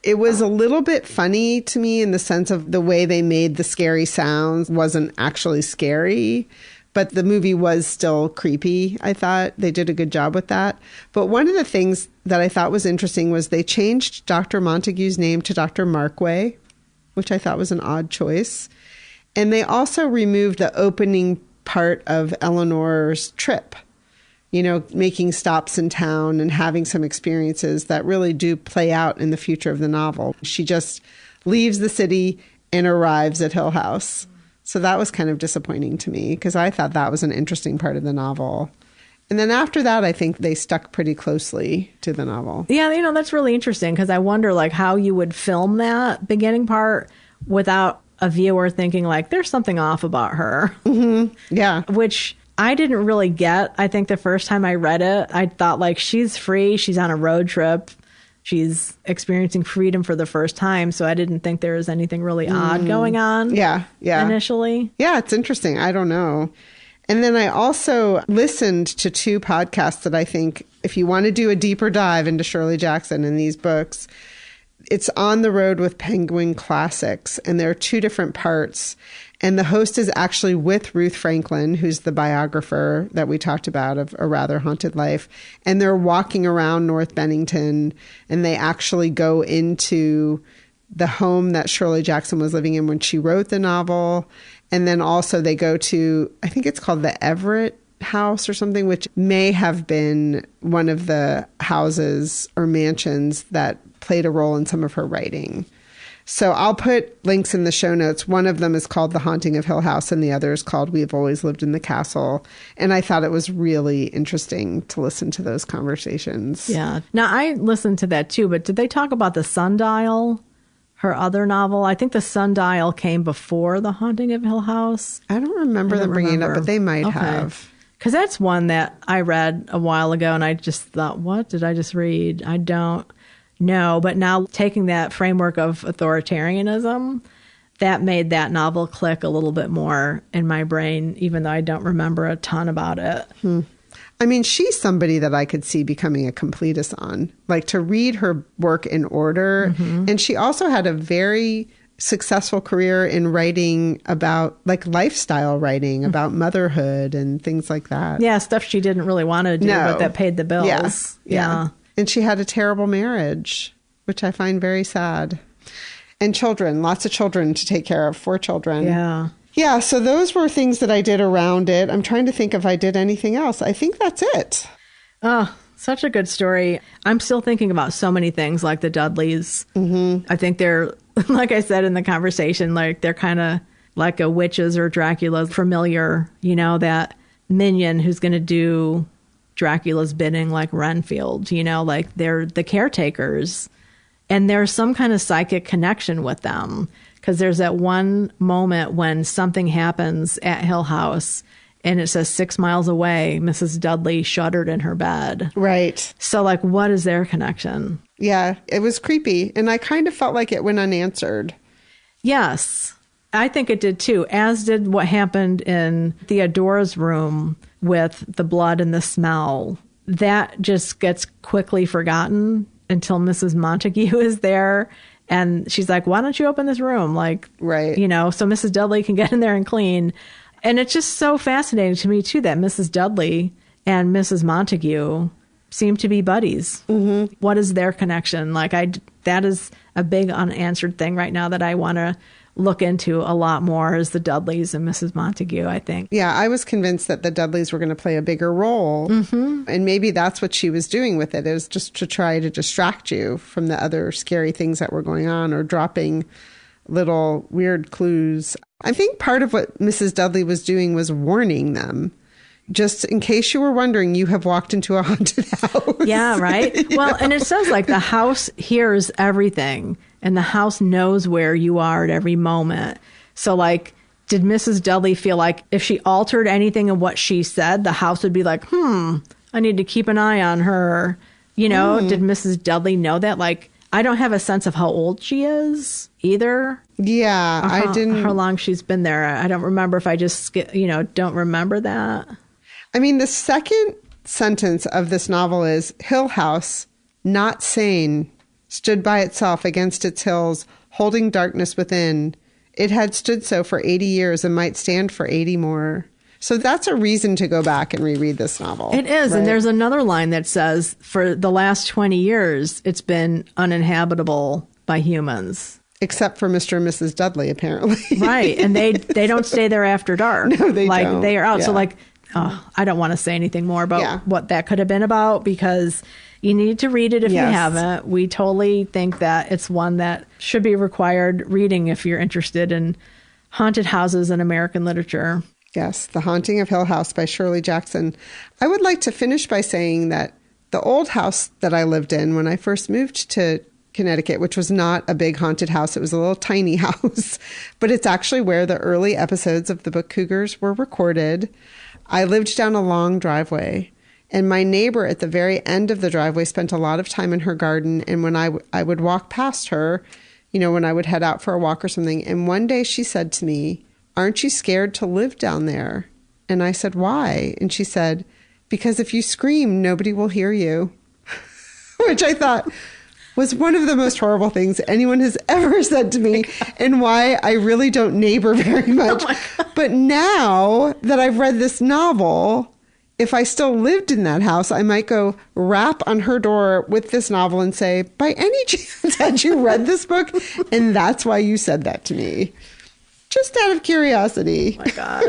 It was a little bit funny to me in the sense of the way they made the scary sounds wasn't actually scary, but the movie was still creepy. I thought they did a good job with that. But one of the things that I thought was interesting was they changed Dr. Montague's name to Dr. Markway, which I thought was an odd choice. And they also removed the opening part of Eleanor's trip, you know, making stops in town and having some experiences that really do play out in the future of the novel. She just leaves the city and arrives at Hill House. So that was kind of disappointing to me because I thought that was an interesting part of the novel. And then after that, I think they stuck pretty closely to the novel. Yeah, you know, that's really interesting because I wonder like how you would film that beginning part without a viewer thinking like there's something off about her. Mm-hmm. Yeah. Which I didn't really get. I think the first time I read it, I thought like she's free. She's on a road trip. She's experiencing freedom for the first time. So I didn't think there was anything really odd going on. Yeah. Initially. Yeah, it's interesting. I don't know. And then I also listened to 2 podcasts that I think if you want to do a deeper dive into Shirley Jackson and these books, it's On the Road with Penguin Classics. And there are 2 different parts. And the host is actually with Ruth Franklin, who's the biographer that we talked about of A Rather Haunted Life. And they're walking around North Bennington, and they actually go into the home that Shirley Jackson was living in when she wrote the novel. And then also they go to, I think it's called the Everett House or something, which may have been one of the houses or mansions that played a role in some of her writing. So I'll put links in the show notes. One of them is called The Haunting of Hill House, and the other is called We've Always Lived in the Castle. And I thought it was really interesting to listen to those conversations. Yeah. Now, I listened to that too, but did they talk about The Sundial, her other novel? I think The Sundial came before The Haunting of Hill House. I don't remember them bringing it up, but they might have. Because that's one that I read a while ago, and I just thought, what did I just read? I don't know. But now taking that framework of authoritarianism, that made that novel click a little bit more in my brain, even though I don't remember a ton about it. I mean, she's somebody that I could see becoming a completist on, like to read her work in order. And she also had a very successful career in writing about like lifestyle writing, about motherhood and things like that. Yeah, stuff she didn't really want to do, but that paid the bills. Yeah. And she had a terrible marriage, which I find very sad. And children, lots of children to take care of, 4 children. Yeah, so those were things that I did around it. I'm trying to think if I did anything else. I think that's it. Oh, such a good story. I'm still thinking about so many things like the Dudleys. I think they're, like I said in the conversation, like they're kind of like a witch's or Dracula's familiar, you know, that minion who's going to do Dracula's bidding like Renfield, you know, like they're the caretakers. And there's some kind of psychic connection with them. Because there's that one moment when something happens at Hill House and it says 6 miles away, Mrs. Dudley shuddered in her bed. Right. So, like, what is their connection? Yeah, it was creepy. And I kind of felt like it went unanswered. Yes, I think it did too, as did what happened in Theodora's room with the blood and the smell. That just gets quickly forgotten until Mrs. Montague is there. And she's like, why don't you open this room? Like, right. You know, so Mrs. Dudley can get in there and clean. And it's just so fascinating to me, too, that Mrs. Dudley and Mrs. Montague seem to be buddies. What is their connection? Like, that is a big unanswered thing right now that I want to look into a lot more as the Dudleys and Mrs. Montague, I think. Yeah, I was convinced that the Dudleys were going to play a bigger role. Mm-hmm. And maybe that's what she was doing with it, is just to try to distract you from the other scary things that were going on, or dropping little weird clues. I think part of what Mrs. Dudley was doing was warning them. Just in case you were wondering, you have walked into a haunted house. Yeah, right? Well, and it says like the house hears everything and the house knows where you are at every moment. So like, did Mrs. Dudley feel like if she altered anything in what she said, the house would be like, I need to keep an eye on her. You know, did Mrs. Dudley know that? Like, I don't have a sense of how old she is either. Yeah, I didn't. How long she's been there. I don't remember if I just, don't remember that. I mean, the second sentence of this novel is, Hill House, not sane, stood by itself against its hills, holding darkness within. It had stood so for 80 years and might stand for 80 more. So that's a reason to go back and reread this novel. It is. Right? And there's another line that says, for the last 20 years, it's been uninhabitable by humans. Except for Mr. and Mrs. Dudley, apparently. Right. And they don't stay there after dark. No, they don't. They are out. Yeah. So I don't want to say anything more about what that could have been about, because you need to read it if you haven't. We totally think that it's one that should be required reading if you're interested in haunted houses in American literature. Yes, The Haunting of Hill House by Shirley Jackson. I would like to finish by saying that the old house that I lived in when I first moved to Connecticut, which was not a big haunted house, it was a little tiny house, but it's actually where the early episodes of the book Cougars were recorded. I lived down a long driveway, and my neighbor at the very end of the driveway spent a lot of time in her garden. And when I would walk past her, when I would head out for a walk or something, and one day she said to me, "Aren't you scared to live down there?" And I said, "Why?" And she said, "Because if you scream, nobody will hear you," which I thought was one of the most horrible things anyone has ever said to me, and why I really don't neighbor very much. But now that I've read this novel, if I still lived in that house, I might go rap on her door with this novel and say, "By any chance, had you read this book? And that's why you said that to me." Just out of curiosity. Oh my God.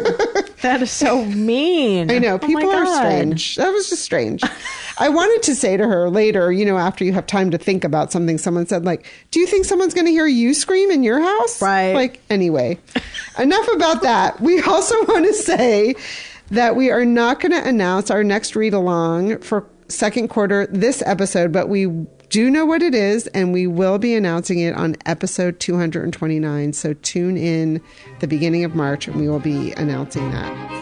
That is so mean. I know. People are strange. That was just strange. I wanted to say to her later, after you have time to think about something, someone said, "Do you think someone's going to hear you scream in your house?" Right. Anyway, enough about that. We also want to say that we are not going to announce our next read along for second quarter this episode, but we do know what it is, and we will be announcing it on episode 229. So tune in the beginning of March, and we will be announcing that for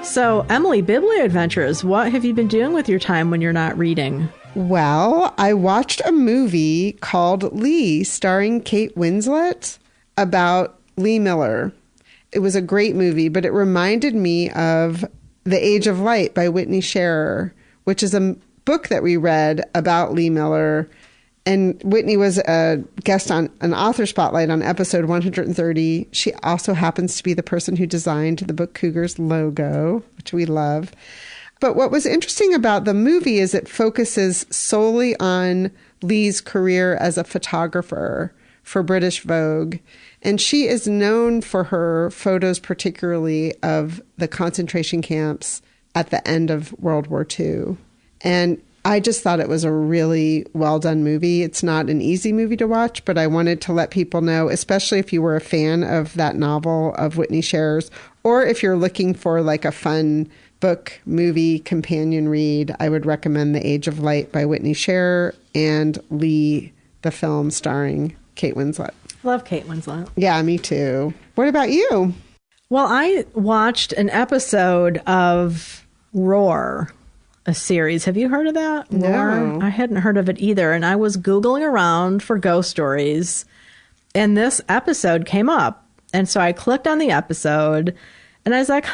you. So, Emily, Biblio Adventures, what have you been doing with your time when you're not reading? Well, I watched a movie called Lee, starring Kate Winslet, about Lee Miller. It was a great movie, but it reminded me of The Age of Light by Whitney Scharer, which is a book that we read about Lee Miller. And Whitney was a guest on an author spotlight on episode 130. She also happens to be the person who designed the book Cougars logo, which we love. But what was interesting about the movie is it focuses solely on Lee's career as a photographer for British Vogue. And she is known for her photos, particularly of the concentration camps at the end of World War II. And I just thought it was a really well done movie. It's not an easy movie to watch, but I wanted to let people know, especially if you were a fan of that novel of Whitney Scherer's, or if you're looking for a fun book, movie, companion read, I would recommend The Age of Light by Whitney Scharer and Lee, the film starring Kate Winslet. Love Kate Winslet. Yeah, me too. What about you? Well, I watched an episode of Roar, a series. Have you heard of that? No. Roar? I hadn't heard of it either. And I was Googling around for ghost stories, and this episode came up. And so I clicked on the episode, and I was like,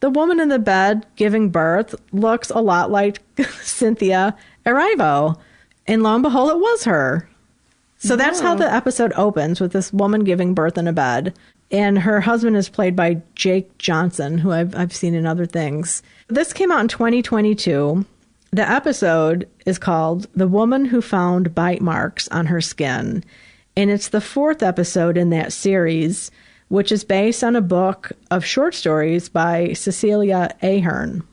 the woman in the bed giving birth looks a lot like Cynthia Erivo. And lo and behold, it was her. So that's how the episode opens, with this woman giving birth in a bed. And her husband is played by Jake Johnson, who I've seen in other things. This came out in 2022. The episode is called The Woman Who Found Bite Marks on Her Skin, and it's the 4th episode in that series, which is based on a book of short stories by Cecelia Ahern.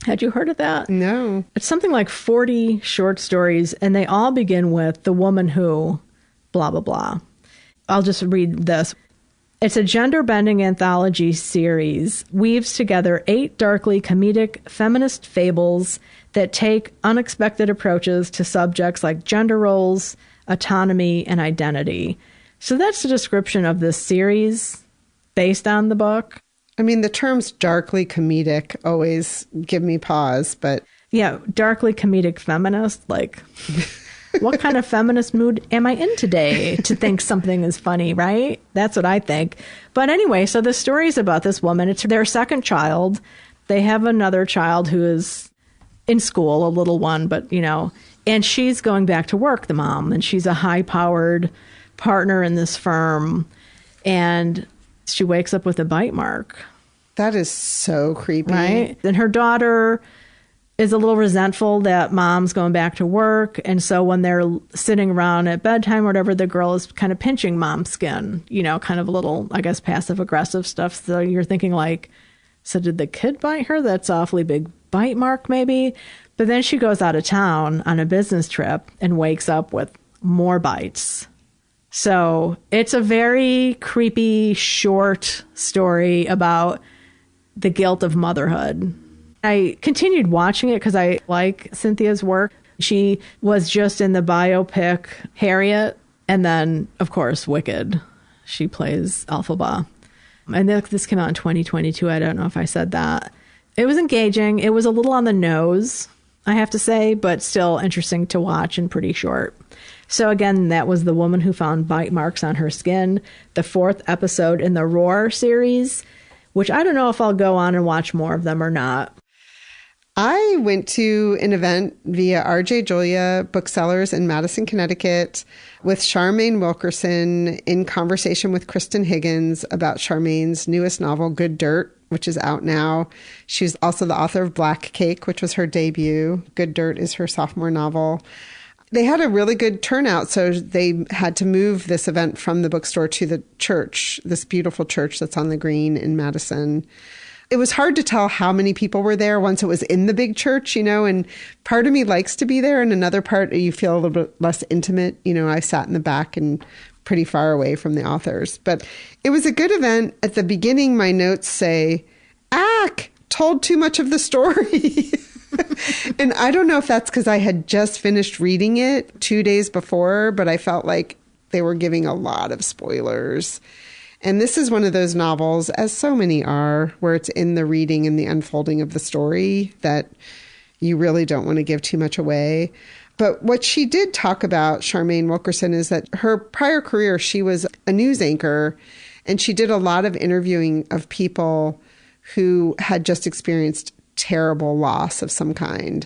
Had you heard of that? No. It's something like 40 short stories, and they all begin with the woman who, blah, blah, blah. I'll just read this. It's a gender-bending anthology series, weaves together 8 darkly comedic feminist fables that take unexpected approaches to subjects like gender roles, autonomy, and identity. So that's the description of this series based on the book. I mean, the terms darkly comedic always give me pause, but... Yeah, darkly comedic feminist, like... What kind of feminist mood am I in today to think something is funny, right? That's what I think. But anyway, so the story is about this woman. It's their second child. They have another child who is in school, a little one, but, you know, and she's going back to work, the mom, and she's a high-powered partner in this firm, and she wakes up with a bite mark. That is so creepy. Right? And her daughter is a little resentful that mom's going back to work. And so when they're sitting around at bedtime or whatever, the girl is kind of pinching mom's skin, you know, kind of a little, I guess, passive aggressive stuff. So you're thinking like, so did the kid bite her? That's awfully big bite mark maybe. But then she goes out of town on a business trip and wakes up with more bites. So it's a very creepy, short story about the guilt of motherhood. I continued watching it because I like Cynthia's work. She was just in the biopic Harriet, and then, of course, Wicked. She plays Elphaba. And this came out in 2022. I don't know if I said that. It was engaging. It was a little on the nose, I have to say, but still interesting to watch and pretty short. So again, that was The Woman Who Found Bite Marks on Her Skin, the 4th episode in the Roar series, which I don't know if I'll go on and watch more of them or not. I went to an event via RJ Julia Booksellers in Madison, Connecticut, with Charmaine Wilkerson in conversation with Kristan Higgins about Charmaine's newest novel, Good Dirt, which is out now. She's also the author of Black Cake, which was her debut. Good Dirt is her sophomore novel. They had a really good turnout, so they had to move this event from the bookstore to the church, this beautiful church that's on the green in Madison. It was hard to tell how many people were there once it was in the big church, you know, and part of me likes to be there, and another part you feel a little bit less intimate. You know, I sat in the back and pretty far away from the authors. But it was a good event. At the beginning, my notes say, told too much of the story. And I don't know if that's because I had just finished reading it 2 days before, but I felt like they were giving a lot of spoilers. And this is one of those novels, as so many are, where it's in the reading and the unfolding of the story that you really don't want to give too much away. But what she did talk about, Charmaine Wilkerson, is that her prior career, she was a news anchor, and she did a lot of interviewing of people who had just experienced terrible loss of some kind.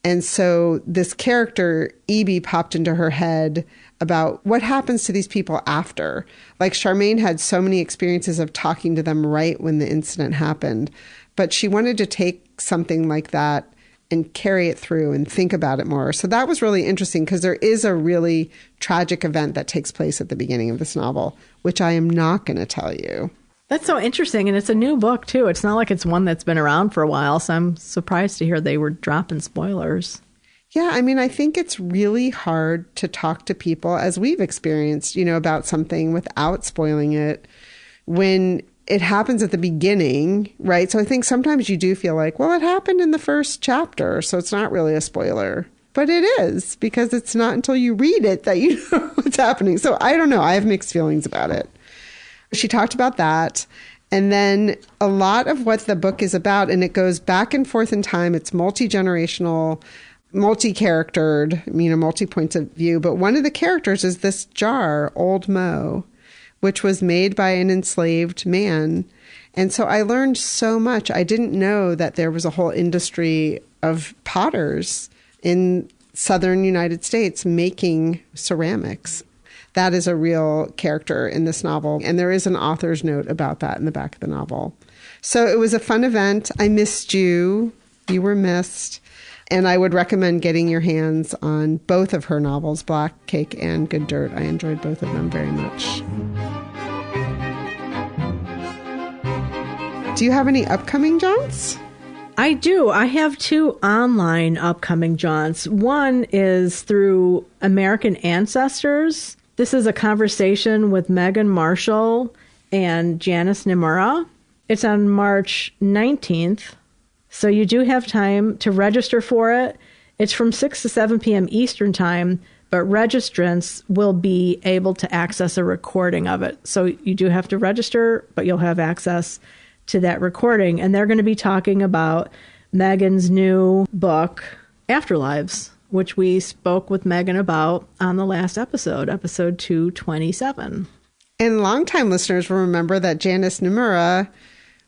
And so this character, Evie, popped into her head about what happens to these people after. Like Charmaine had so many experiences of talking to them right when the incident happened, but she wanted to take something like that and carry it through and think about it more. So that was really interesting because there is a really tragic event that takes place at the beginning of this novel, which I am not going to tell you. That's so interesting. And it's a new book, too. It's not like it's one that's been around for a while. So I'm surprised to hear they were dropping spoilers. Yeah, I mean, I think it's really hard to talk to people, as we've experienced, you know, about something without spoiling it when it happens at the beginning, right? So I think sometimes you do feel like, well, it happened in the first chapter, so it's not really a spoiler. But it is, because it's not until you read it that you know what's happening. So I don't know. I have mixed feelings about it. She talked about that. And then a lot of what the book is about, and it goes back and forth in time. It's multi-generational, multi-charactered, you know, multi-points of view. But one of the characters is this jar, Old Mo, which was made by an enslaved man. And so I learned so much. I didn't know that there was a whole industry of potters in southern United States making ceramics. That is a real character in this novel. And there is an author's note about that in the back of the novel. So it was a fun event. I missed you. You were missed. And I would recommend getting your hands on both of her novels, Black Cake and Good Dirt. I enjoyed both of them very much. Do you have any upcoming jaunts? I do. I have 2 online upcoming jaunts. One is through American Ancestors. This is a conversation with Megan Marshall and Janice Nimura. It's on March 19th. So you do have time to register for it. It's from 6 to 7 p.m. Eastern time, but registrants will be able to access a recording of it. So you do have to register, but you'll have access to that recording. And they're going to be talking about Megan's new book, Afterlives, which we spoke with Megan about on the last episode 227. And longtime listeners will remember that Janice Nimura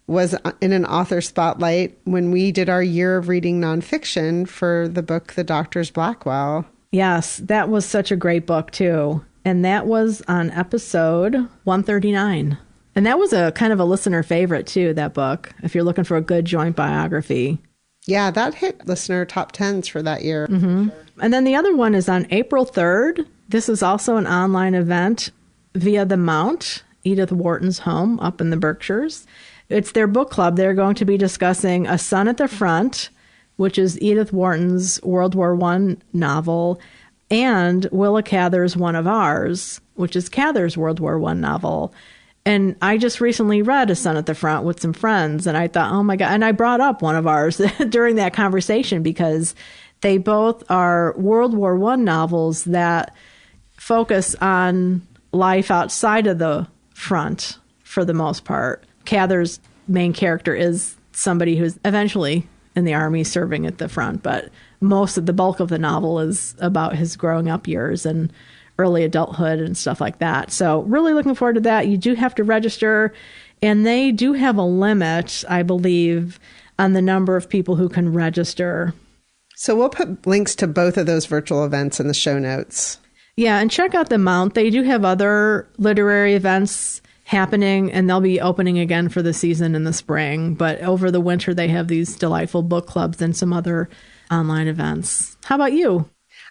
was in an author spotlight when we did our year of reading nonfiction for the book The Doctor's Blackwell. Yes, that was such a great book too. And that was on episode 139. And that was a kind of a listener favorite too, that book, if you're looking for a good joint biography. Yeah, that hit listener top 10s for that year. Mm-hmm. And then the other one is on April 3rd. This is also an online event via The Mount, Edith Wharton's home up in the Berkshires. It's their book club. They're going to be discussing A Sun at the Front, which is Edith Wharton's World War I novel, and Willa Cather's One of Ours, which is Cather's World War I novel. And I just recently read A Sun at the Front with some friends, and I thought, oh my God. And I brought up One of Ours during that conversation because they both are World War I novels that focus on life outside of the front for the most part. Cather's main character is somebody who's eventually in the army serving at the front, but most of the bulk of the novel is about his growing up years and early adulthood and stuff like that. So really looking forward to that. You do have to register, and they do have a limit, I believe, on the number of people who can register. So we'll put links to both of those virtual events in the show notes. Yeah, and check out The Mount. They do have other literary events happening, and they'll be opening again for the season in the spring. But over the winter, they have these delightful book clubs and some other online events. How about you?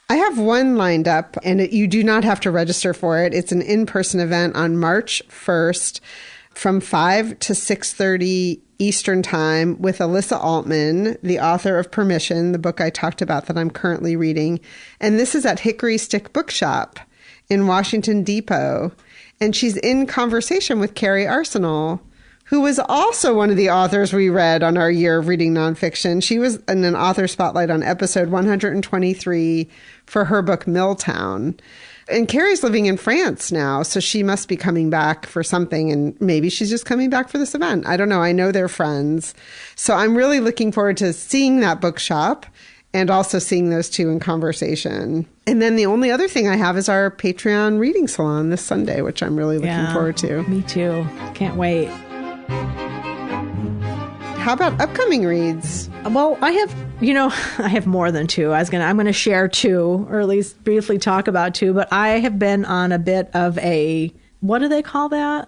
I have one lined up, and you do not have to register for it. It's an in-person event on March 1st from 5 to 6:30 Eastern Time with Alyssa Altman, the author of Permission, the book I talked about that I'm currently reading. And this is at Hickory Stick Bookshop in Washington Depot. And she's in conversation with Carrie Arsenal, who was also one of the authors we read on our year of reading nonfiction. She was in an author spotlight on episode 123 for her book Milltown. And Carrie's living in France now, so she must be coming back for something, and maybe she's just coming back for this event. I don't know. I know they're friends. So I'm really looking forward to seeing that bookshop and also seeing those two in conversation. And then the only other thing I have is our Patreon reading salon this Sunday, which I'm really looking forward to. Me too. Can't wait. How about upcoming reads? Well, I have more than 2. I'm going to share 2, or at least briefly talk about 2, but I have been on a bit of a, what do they call that?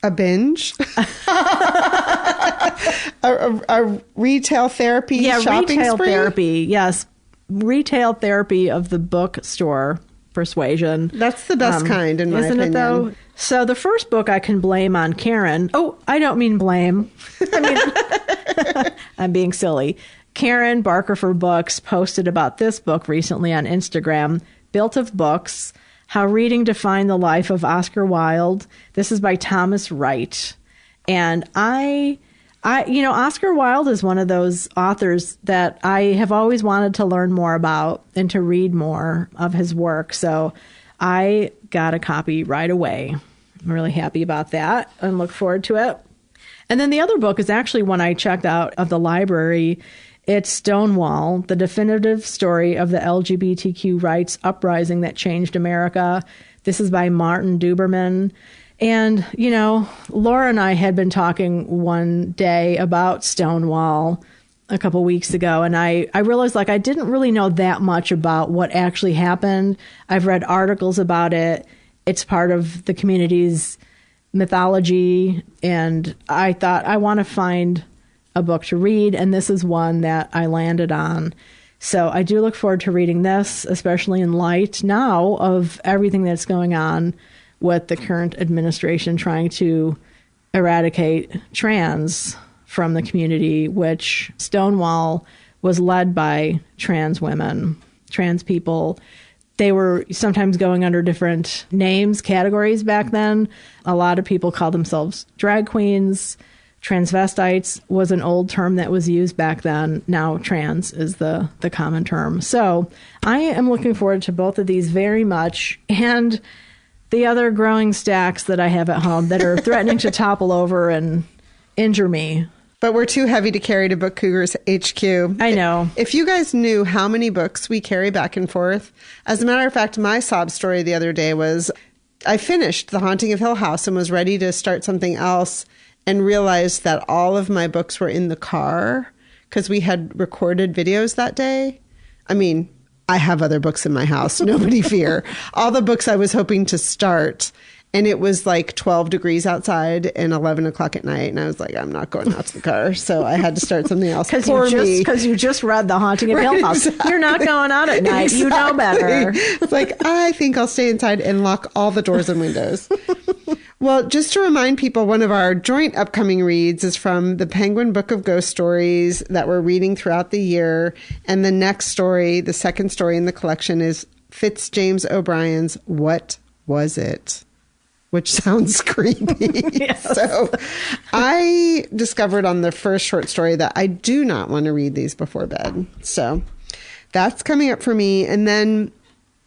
A binge? a retail therapy shopping retail spree? therapy. Yes. Retail therapy of the bookstore persuasion. That's the best kind, in my opinion. Isn't it, though? So the first book I can blame on Karen. Oh, I don't mean blame. I mean, I'm being silly. Karen Barker for Books posted about this book recently on Instagram, Built of Books, How Reading Defined the Life of Oscar Wilde. This is by Thomas Wright. And Oscar Wilde is one of those authors that I have always wanted to learn more about and to read more of his work. So I got a copy right away. I'm really happy about that and look forward to it. And then the other book is actually one I checked out of the library. It's Stonewall, the definitive story of the LGBTQ rights uprising that changed America. This is by Martin Duberman. And, Laura and I had been talking one day about Stonewall a couple weeks ago, and I realized I didn't really know that much about what actually happened. I've read articles about it. It's part of the community's mythology, and I thought I want to find a book to read, and this is one that I landed on. So I do look forward to reading this, especially in light now of everything that's going on with the current administration trying to eradicate trans from the community, which Stonewall was led by trans women, trans people. They were sometimes going under different names, categories back then. A lot of people called themselves drag queens. Transvestites was an old term that was used back then. Now trans is the common term. So I am looking forward to both of these very much. And the other growing stacks that I have at home that are threatening to topple over and injure me. But we're too heavy to carry to Book Cougars HQ. I know. If you guys knew how many books we carry back and forth. As a matter of fact, my sob story the other day was I finished The Haunting of Hill House and was ready to start something else and realized that all of my books were in the car because we had recorded videos that day. I mean, I have other books in my house. Nobody fear. All the books I was hoping to start. And it was like 12 degrees outside and 11 o'clock at night. And I was like, I'm not going out to the car. So I had to start something else. Because you just read The Haunting of Hill House. Exactly. You're not going out at night. Exactly. You know better. It's like, I think I'll stay inside and lock all the doors and windows. Well, just to remind people, one of our joint upcoming reads is from the Penguin Book of Ghost Stories that we're reading throughout the year. And the next story, the second story in the collection, is Fitzjames O'Brien's What Was It? Which sounds creepy. Yes. So I discovered on the first short story that I do not want to read these before bed. So that's coming up for me. And then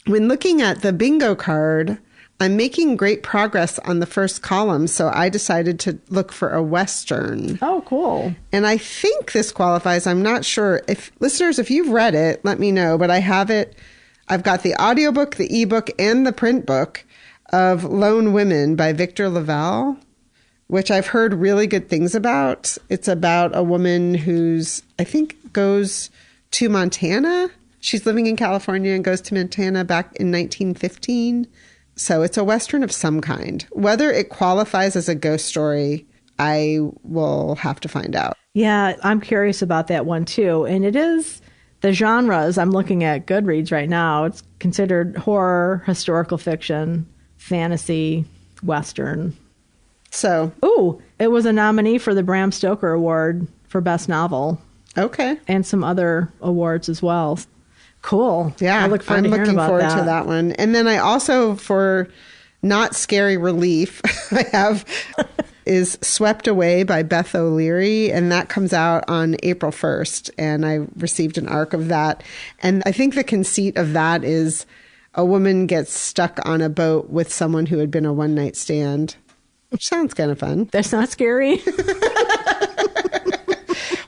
when looking at the bingo card, I'm making great progress on the first column. So I decided to look for a Western. Oh, cool. And I think this qualifies. I'm not sure. If listeners, if you've read it, let me know. But I have it. I've got the audiobook, the ebook, and the print book of Lone Women by Victor Laval, which I've heard really good things about. It's about a woman who's, I think, goes to Montana. She's living in California and goes to Montana back in 1915. So it's a Western of some kind. Whether it qualifies as a ghost story, I will have to find out. Yeah, I'm curious about that one too. And it is the genres. I'm looking at Goodreads right now. It's considered horror, historical fiction, fantasy, Western. So. Ooh, it was a nominee for the Bram Stoker Award for Best Novel. Okay. And some other awards as well. Cool. Yeah, I'm looking forward to that one. And then I also, for not scary relief, I have is Swept Away by Beth O'Leary. And that comes out on April 1st. And I received an arc of that. And I think the conceit of that is a woman gets stuck on a boat with someone who had been a one-night stand, which sounds kind of fun. That's not scary.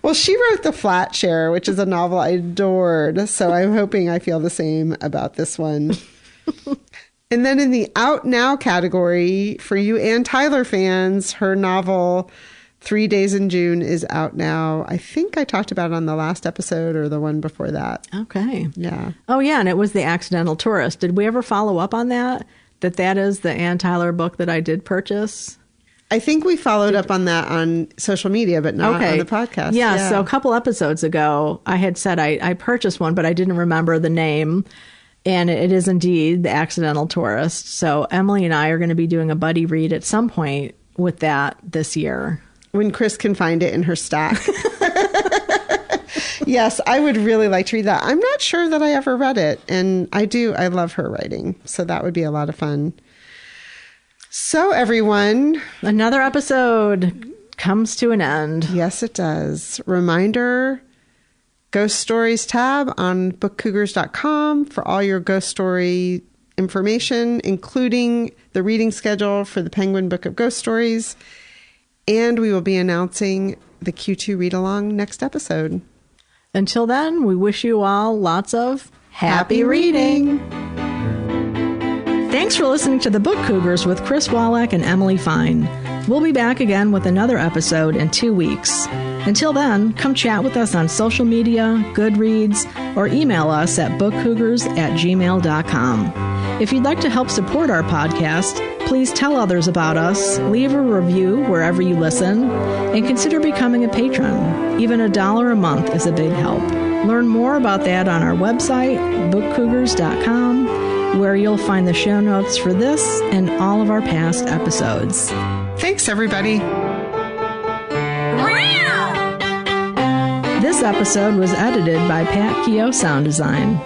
Well, she wrote The Flat Share, which is a novel I adored. So I'm hoping I feel the same about this one. And then in the Out Now category, for you Ann Tyler fans, her novel 3 Days in June is out now. I think I talked about it on the last episode or the one before that. Okay. Yeah. Oh, yeah. And it was The Accidental Tourist. Did we ever follow up on that? That is the Ann Tyler book that I did purchase? I think we followed up on that on social media, but not on the podcast. Yeah. So a couple episodes ago, I had said I purchased one, but I didn't remember the name. And it is indeed The Accidental Tourist. So Emily and I are going to be doing a buddy read at some point with that this year. When Chris can find it in her stack. Yes, I would really like to read that. I'm not sure that I ever read it. And I do. I love her writing. So that would be a lot of fun. So everyone. Another episode comes to an end. Yes, it does. Reminder, Ghost Stories tab on bookcougars.com for all your ghost story information, including the reading schedule for the Penguin Book of Ghost Stories. And we will be announcing the Q2 read-along next episode. Until then, we wish you all lots of happy reading. Thanks for listening to the Book Cougars with Chris Wallach and Emily Fine. We'll be back again with another episode in 2 weeks. Until then, come chat with us on social media, Goodreads, or email us at bookcougars@gmail.com. If you'd like to help support our podcast, please tell others about us, leave a review wherever you listen, and consider becoming a patron. Even $1 a month is a big help. Learn more about that on our website, bookcougars.com, where you'll find the show notes for this and all of our past episodes. Thanks, everybody. This episode was edited by Pat Keogh Sound Design.